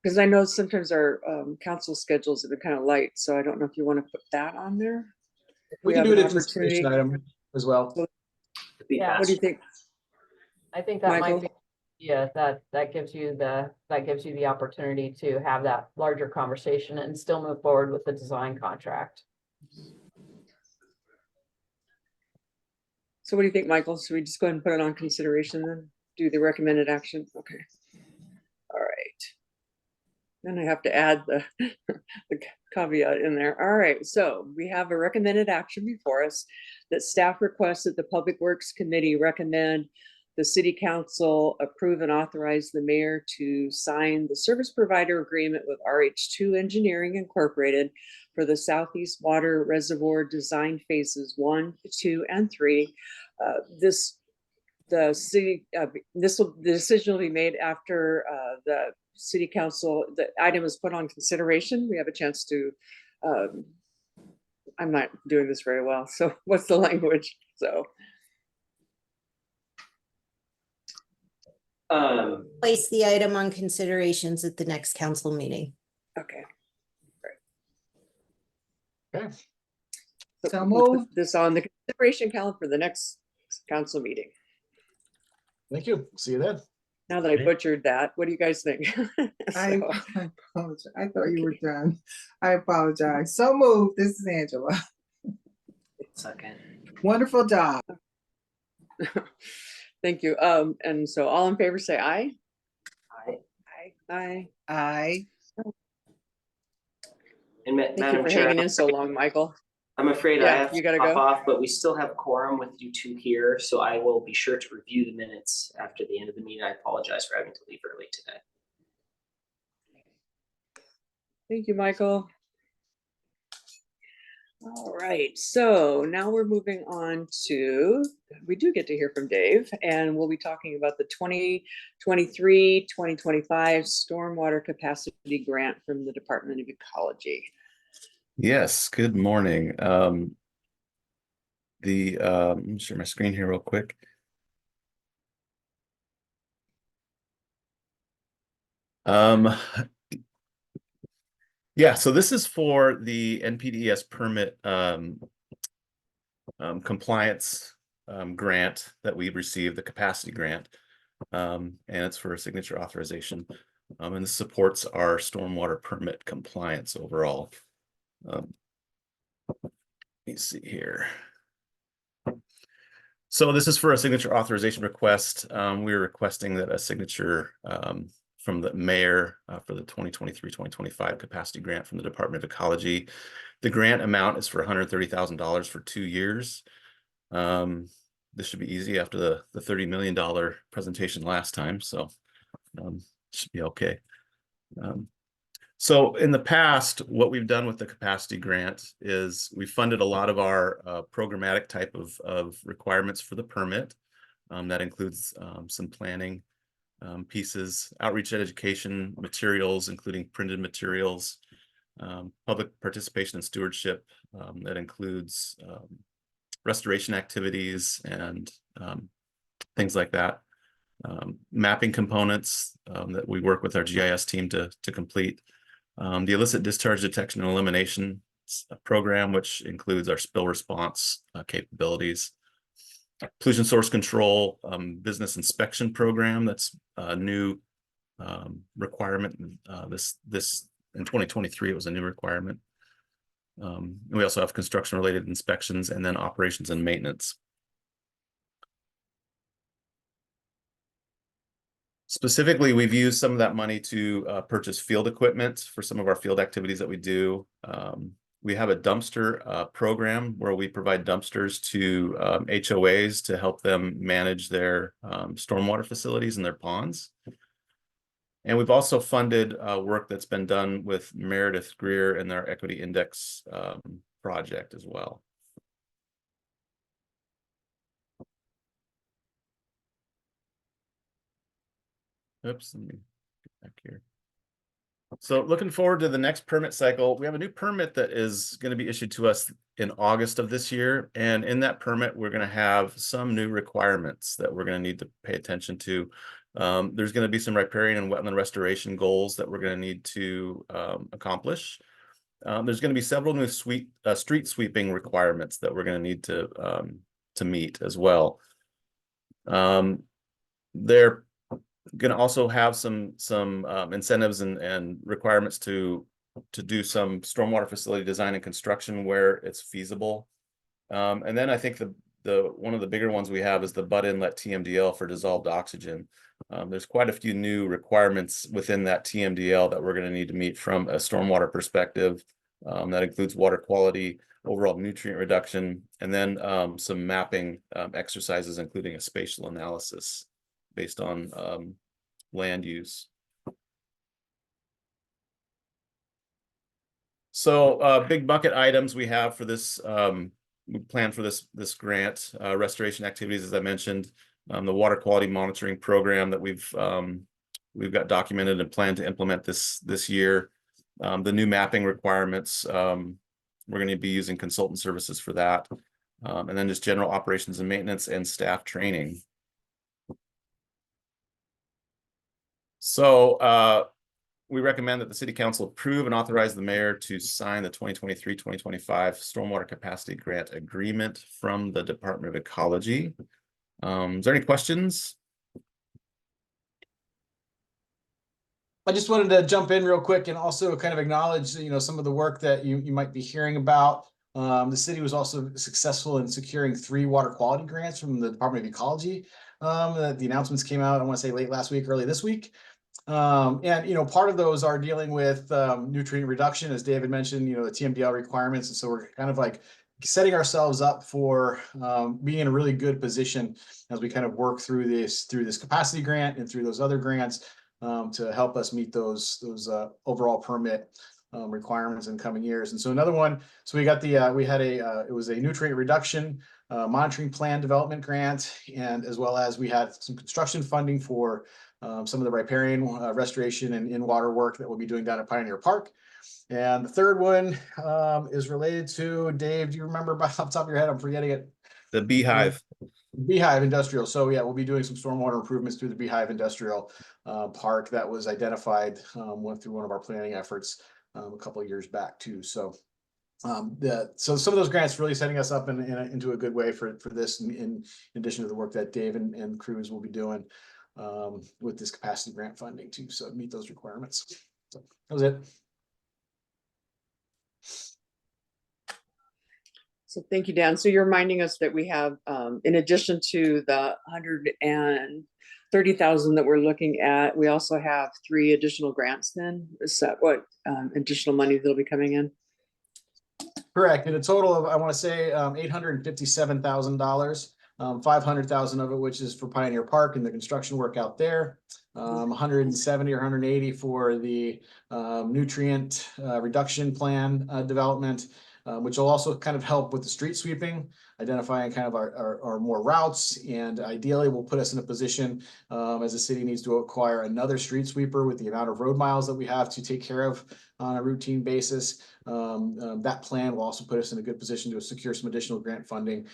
Because I know sometimes our council schedules have been kind of light, so I don't know if you want to put that on there. We can have do it an as a consideration item as well. Yeah. What do you think? I think that might Michael? be, yeah, that gives you the opportunity to have that larger conversation and still move forward with the design contract. So what do you think, Michael? Should we just go ahead and put it on consideration then? Do the recommended action? Okay. All right. Then I have to add the caveat in there. All right, so we have a recommended action before us that staff requests that the Public Works Committee recommend the City Council approve and authorize the mayor to sign the service provider agreement with RH2 Engineering Incorporated for the Southeast Water Reservoir Design Phases 1, 2, and 3. The decision will be made after the City Council, the item is put on consideration. We have a chance to, I'm not doing this very well, so what's the language? So. Place the item on considerations at the next council meeting. Okay. Okay. So we'll put moved. this on the consideration calendar for the next council meeting. Thank you. See you then. Now that I Okay. butchered that, what do you guys think? I So, apologize. I thought you were done. I apologize. So moved. This is Angela. Second. Wonderful job. thank you. And so all in favor say aye. Aye. Aye. I And Thank you Madam for Chair, hanging in so long, Michael. I'm afraid I Yeah, have you to gotta hop go. off, but we still have quorum with you two here, so I will be sure to review the minutes after the end of the meeting. I apologize for having to leave early today. Thank you, Michael. All right, so now we're moving on to, we do get to hear from Dave, and we'll be talking about the 2023-2025 Stormwater Capacity Grant from the Department of Ecology. Yes, good morning. Let me share my screen here real quick. Yeah, so this is for the NPDES permit compliance grant that we received, the capacity grant, and it's for a signature authorization, and this supports our stormwater permit compliance overall. Let me see here. So this is for a signature authorization request. We're requesting that a signature from the mayor for the 2023-2025 capacity grant from the Department of Ecology. The grant amount is for $130,000 for 2 years. This should be easy after the $30 million presentation last time, so should be okay. So in the past, what we've done with the capacity grant is we funded a lot of our programmatic type of requirements for the permit. That includes some planning pieces, outreach and education materials, including printed materials, public participation and stewardship. That includes restoration activities and things like that. Mapping components that we work with our GIS team to complete. The illicit discharge detection and elimination program, which includes our spill response capabilities. Pollution source control business inspection program, that's a new requirement. This in 2023, it was a new requirement. And we also have construction related inspections and then operations and maintenance. Specifically, we've used some of that money to purchase field equipment for some of our field activities that we do. We have a dumpster program where we provide dumpsters to HOAs to help them manage their stormwater facilities and their ponds. And we've also funded work that's been done with Meredith Greer and their Equity Index project as well. Oops, let me get back here. So looking forward to the next permit cycle, we have a new permit that is going to be issued to us in August of this year. And in that permit, we're going to have some new requirements that we're going to need to pay attention to. There's going to be some riparian and wetland restoration goals that we're going to need to accomplish. There's going to be several new street sweeping requirements that we're going to need to meet as well. They're going to also have some incentives and requirements to do some stormwater facility design and construction where it's feasible. And then I think one of the bigger ones we have is the butt inlet TMDL for dissolved oxygen. There's quite a few new requirements within that TMDL that we're going to need to meet from a stormwater perspective. That includes water quality, overall nutrient reduction, and then some mapping exercises, including a spatial analysis based on land use. So big bucket items we have for this, we plan for this grant, restoration activities, as I mentioned, the water quality monitoring program that we've got documented and plan to implement this year. The new mapping requirements, we're going to be using consultant services for that. And then just general operations and maintenance and staff training. So we recommend that the City Council approve and authorize the mayor to sign the 2023-2025 Stormwater Capacity Grant Agreement from the Department of Ecology. Is there any questions? I just wanted to jump in real quick and also kind of acknowledge, some of the work that you might be hearing about. The city was also successful in securing 3 water quality grants from the Department of Ecology. The announcements came out, I want to say late last week, early this week. And part of those are dealing with nutrient reduction, as David mentioned, the TMDL requirements. And so we're kind of like setting ourselves up for being in a really good position as we kind of work through this capacity grant and through those other grants to help us meet those overall permit requirements in coming years. And so another one, so we got it was a nutrient reduction monitoring plan development grant, and as well as we had some construction funding for some of the riparian restoration and in-water work that we'll be doing down at Pioneer Park. And the third one is related to, Dave, do you remember off the top of your head? I'm forgetting it. The Beehive. Beehive Industrial. So yeah, we'll be doing some stormwater improvements through the Beehive Industrial Park that was identified through one of our planning efforts a couple of years back too. So so some of those grants really setting us up into a good way for this, in addition to the work that Dave and crews will be doing with this capacity grant funding too. So meet those requirements. So that was it. So thank you, Dan. So you're reminding us that we have, in addition to the $130,000 that we're looking at, we also have 3 additional grants then? Is that what additional money that'll be coming in? Correct. In a total of, I want to say, $857,000 500,000 of it, which is for Pioneer Park and the construction work out there. 170 or 180 for the nutrient reduction plan development, which will also kind of help with the street sweeping, identifying kind of our more routes, and ideally will put us in a position as the city needs to acquire another street sweeper with the amount of road miles that we have to take care of on a routine basis. That plan will also put us in a good position to secure some additional grant funding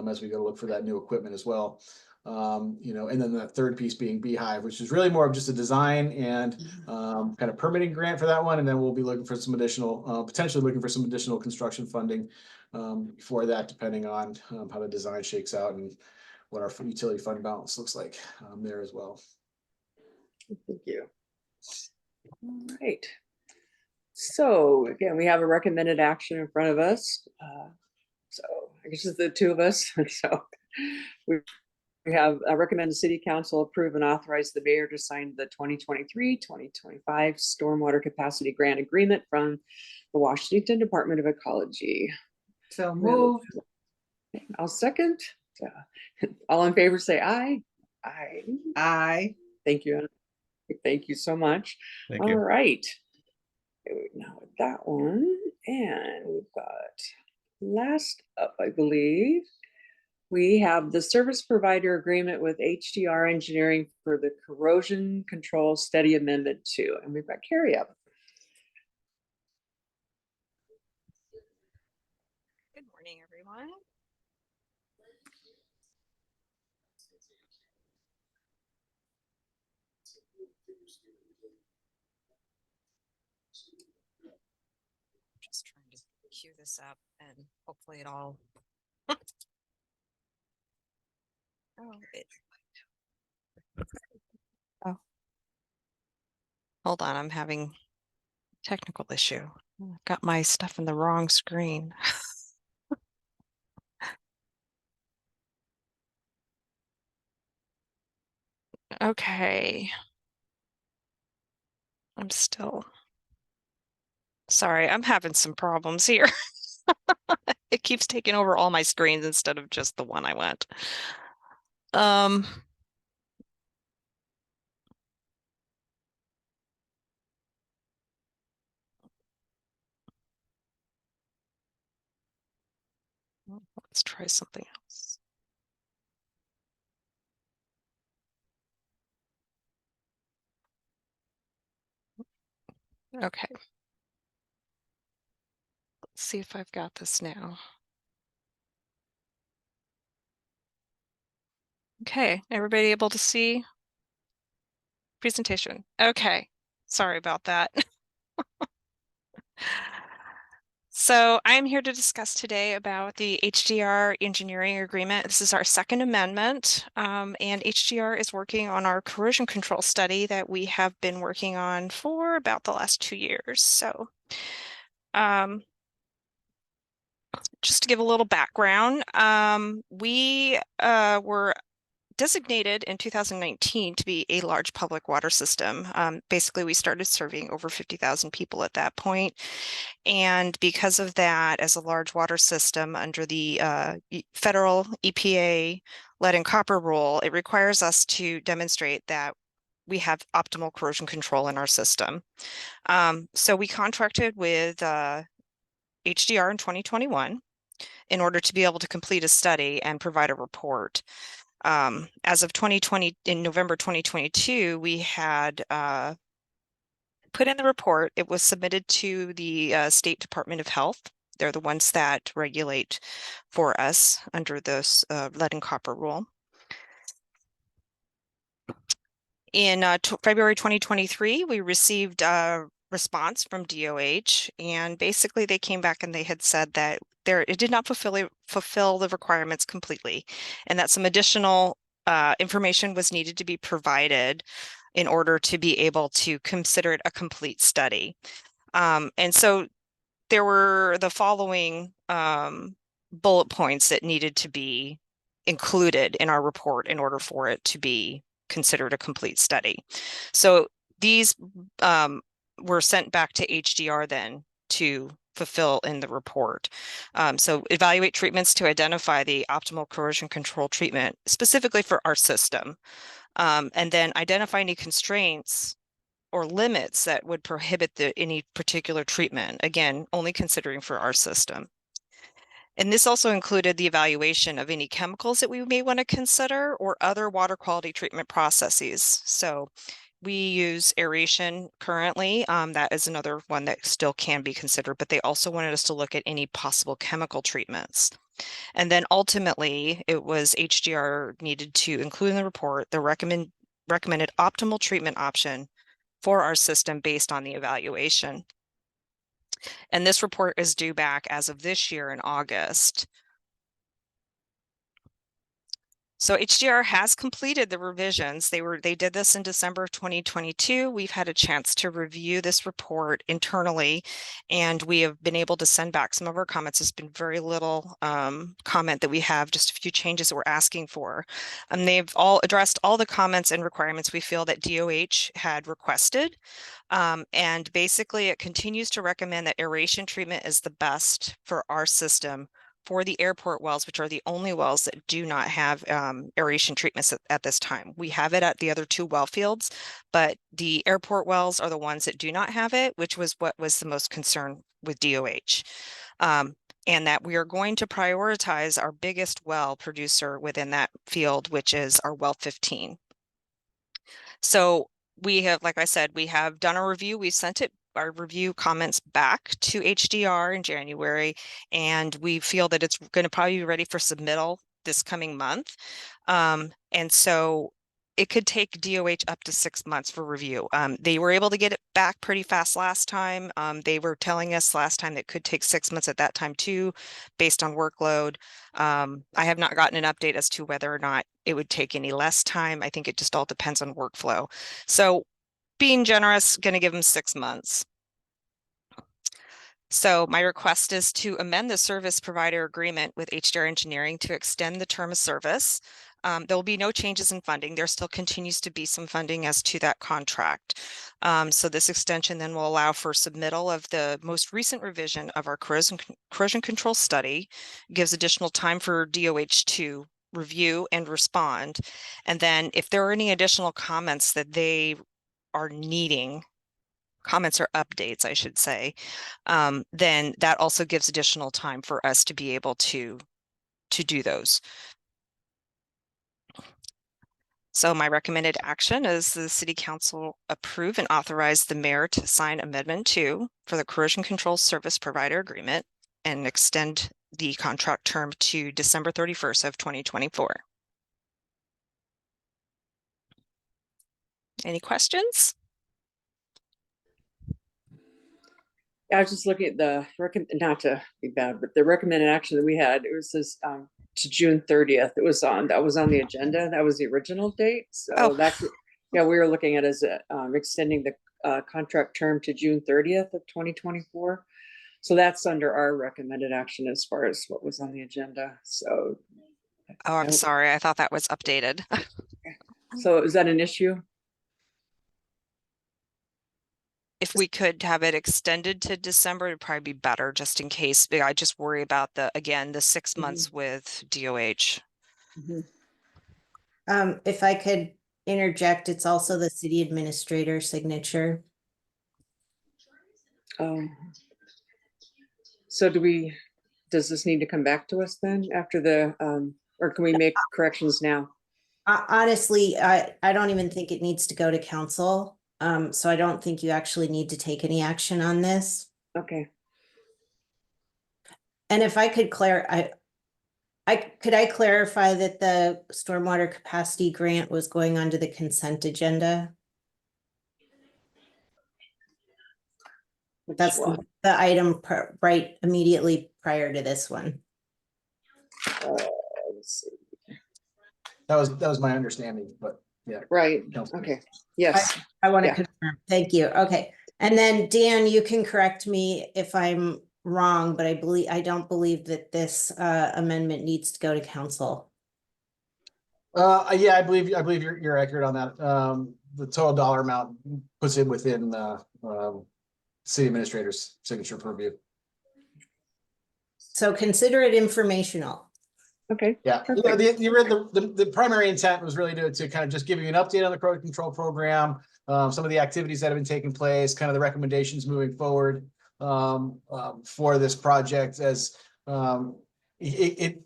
as we go look for that new equipment as well. And then the third piece being Beehive, which is really more of just a design and kind of permitting grant for that one. And then we'll be looking for some additional, potentially looking for some additional construction funding for that, depending on how the design shakes out and what our utility fund balance looks like there as well. Thank you. All right. So again, we have a recommended action in front of us. So I guess it's the two of us. So we have recommend the city council approve and authorize the mayor to sign the 2023-2025 stormwater capacity grant agreement from the Washington Department of Ecology. So moved. I'll second. All in favor, say aye. Aye. Aye. Thank you. Thank you so much. Thank All you. right. Now with that one, and we've got last up, I believe, we have the service provider agreement with HDR Engineering for the corrosion control study amendment 2. And we've got Carrie up. Good morning, everyone. Just trying to cue this up and hopefully it all. Oh, hold on, I'm having a technical issue. I've got my stuff in the wrong screen. Okay. I'm still sorry, I'm having some problems here. It keeps taking over all my screens instead of just the one I went. Let's try something else. Okay. Let's see if I've got this now. Okay, everybody able to see presentation? Okay, sorry about that. So I'm here to discuss today about the HDR engineering agreement. This is our second amendment, and HDR is working on our corrosion control study that we have been working on for about the last 2 years. So just to give a little background, we were designated in 2019 to be a large public water system. Basically, we started serving over 50,000 people at that point. And because of that, as a large water system under the federal EPA lead and copper rule, it requires us to demonstrate that we have optimal corrosion control in our system. So we contracted with HDR in 2021 in order to be able to complete a study and provide a report. As of 2020, in November 2022, we had put in the report. It was submitted to the State Department of Health. They're the ones that regulate for us under this lead and copper rule. In February 2023, we received a response from DOH, and basically they came back and they had said that it did not fulfill the requirements completely, and that some additional information was needed to be provided in order to be able to consider it a complete study. And so there were the following bullet points that needed to be included in our report in order for it to be considered a complete study. So these were sent back to HDR then to fulfill in the report. So evaluate treatments to identify the optimal corrosion control treatment specifically for our system. And then identify any constraints or limits that would prohibit any particular treatment. Again, only considering for our system. And this also included the evaluation of any chemicals that we may want to consider or other water quality treatment processes. So we use aeration currently. That is another one that still can be considered, but they also wanted us to look at any possible chemical treatments. And then ultimately, it was HDR needed to include in the report the recommended optimal treatment option for our system based on the evaluation. And this report is due back as of this year in August. So HDR has completed the revisions. They did this in December 2022. We've had a chance to review this report internally, and we have been able to send back some of our comments. There's been very little comment that we have, just a few changes that we're asking for. They've all addressed all the comments and requirements we feel that DOH had requested. And basically it continues to recommend that aeration treatment is the best for our system for the airport wells, which are the only wells that do not have aeration treatments at this time. We have it at the other 2 well fields, but the airport wells are the ones that do not have it, which was what was the most concern with DOH. And that we are going to prioritize our biggest well producer within that field, which is our well 15. So we have, like I said, we have done a review. We sent our review comments back to HDR in January, and we feel that it's going to probably be ready for submittal this coming month. And so it could take DOH up to 6 months for review. They were able to get it back pretty fast last time. They were telling us last time that it could take 6 months at that time too, based on workload. I have not gotten an update as to whether or not it would take any less time. I think it just all depends on workflow. So being generous, going to give them 6 months. So my request is to amend the service provider agreement with HDR Engineering to extend the term of service. There will be no changes in funding. There still continues to be some funding as to that contract. So this extension then will allow for submittal of the most recent revision of our corrosion control study, gives additional time for DOH to review and respond. And then if there are any additional comments that they are needing, comments or updates, I should say, then that also gives additional time for us to be able to do those. So my recommended action is the City Council approve and authorize the mayor to sign Amendment 2 for the Corrosion Control Service Provider Agreement and extend the contract term to December 31st of 2024. Any questions? I was just looking at the not to be bad, but the recommended action that we had, it was this to June 30th. That was on the agenda. That was the original date. So that's, yeah, we were looking at as extending the contract term to June 30th of 2024. So that's under our recommended action as far as what was on the agenda. So. Oh, I'm sorry. I thought that was updated. So is that an issue? If we could have it extended to December, it'd probably be better just in case. I just worry about the 6 months with DOH. If I could interject, it's also the city administrator signature. So does this need to come back to us then after the, or can we make corrections now? Honestly, I don't even think it needs to go to council. So I don't think you actually need to take any action on this. Okay. And if I could clarify that the stormwater capacity grant was going onto the consent agenda? That's the item right immediately prior to this one. Let's see. That was my understanding, but yeah. Right. Okay. Yes. I want to confirm. Thank you. Okay. And then Dan, you can correct me if I'm wrong, but I don't believe that this amendment needs to go to council. Yeah, I believe you're accurate on that. The total dollar amount puts it within the city administrator's signature purview. So consider it informational. Okay. Yeah, you know, the primary intent was really to kind of just give you an update on the corrosion control program, some of the activities that have been taking place, kind of the recommendations moving forward for this project, as it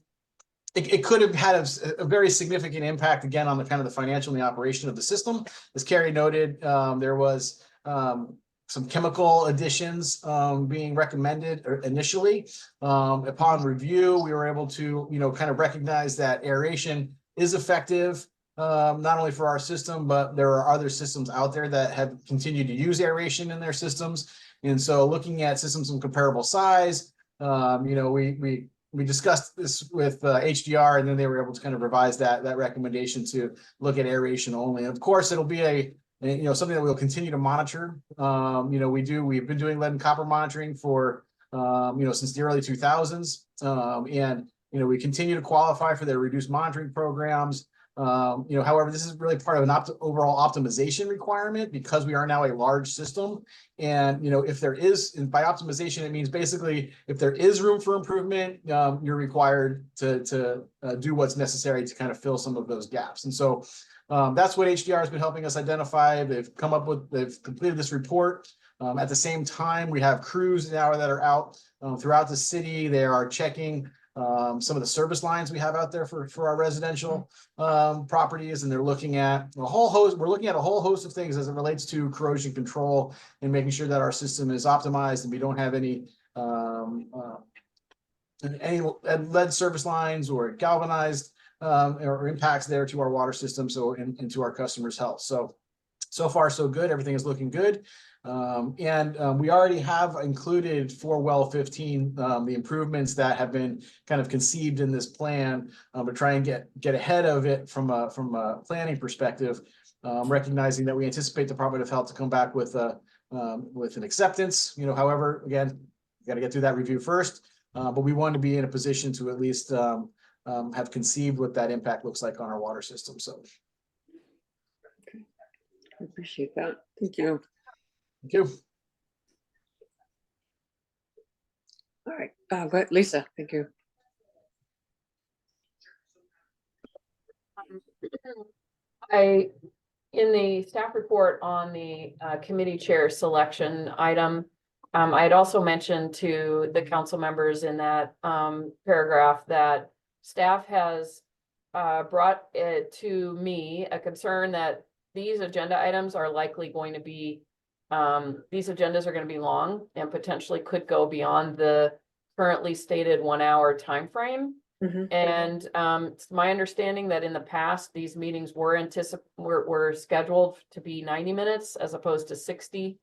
could have had a very significant impact again on the kind of the financial and the operation of the system. As Carrie noted, there was some chemical additions being recommended initially. Upon review, we were able to, kind of recognize that aeration is effective, not only for our system, but there are other systems out there that have continued to use aeration in their systems. And so looking at systems of comparable size, we discussed this with HDR, and then they were able to kind of revise that recommendation to look at aeration only. And of course, it'll be something that we'll continue to monitor. We've been doing lead and copper monitoring for since the early 2000s, and we continue to qualify for their reduced monitoring programs. However, this is really part of an overall optimization requirement, because we are now a large system. And, if there is, and by optimization, it means basically if there is room for improvement, you're required to do what's necessary to kind of fill some of those gaps. And so that's what HDR has been helping us identify. They've completed this report. At the same time, we have crews now that are out throughout the city. They are checking some of the service lines we have out there for our residential properties, and they're looking at a whole host. We're looking at a whole host of things as it relates to corrosion control and making sure that our system is optimized and we don't have any lead service lines or galvanized or impacts there to our water system, and to our customers' health. So far so good. Everything is looking good. We already have included for well 15 the improvements that have been kind of conceived in this plan, to try and get ahead of it from a planning perspective, recognizing that we anticipate the Department of Health to come back with an acceptance. However, again, we got to get through that review first, but we want to be in a position to at least have conceived what that impact looks like on our water system. So, I appreciate that. Thank you. thank you. All right, go ahead, Lisa. Thank you. In the staff report on the committee chair selection item, I had also mentioned to the council members in that paragraph that staff has brought it to me a concern that these agenda items are likely going to be these agendas are going to be long and potentially could go beyond the currently stated 1 hour time frame. And it's my understanding that in the past, these meetings were scheduled to be 90 minutes as opposed to 60.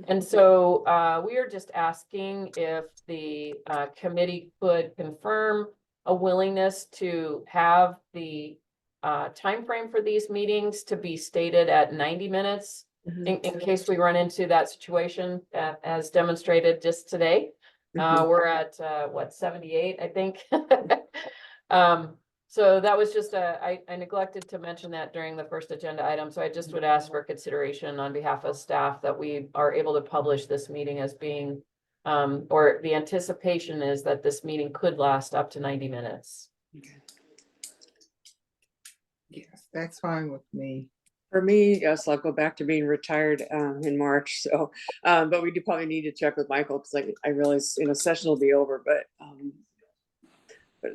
And so we are just asking if the committee could confirm a willingness to have the time frame for these meetings to be stated at 90 minutes. In case we run into that situation as demonstrated just today. We're at what, 78, I think. So that was just I neglected to mention that during the first agenda item. So I just would ask for consideration on behalf of staff that we are able to publish this meeting as being, or the anticipation is that this meeting could last up to 90 minutes. Yes, that's fine with me. For me, yes, I'll go back to being retired in March. So, but we do probably need to check with Michael, because I realize, session will be over, but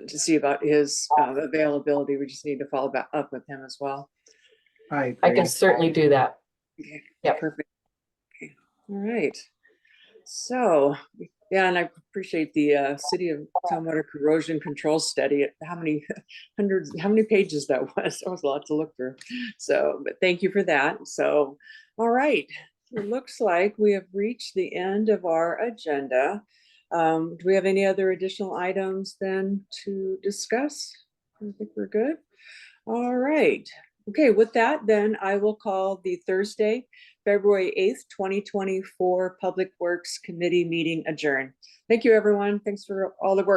to see about his availability, we just need to follow up with him as well. I can certainly do that. Okay. Yeah. Perfect. Okay. All right. So, yeah, and I appreciate the City of Tumwater corrosion control study. How many pages that was? That was a lot to look through. So, but thank you for that. So, all right. It looks like we have reached the end of our agenda. Do we have any other additional items then to discuss? I think we're good. All right. Okay, with that, then I will call the Thursday, February 8th, 2024 Public Works Committee meeting adjourned. Thank you, everyone. Thanks for all the work.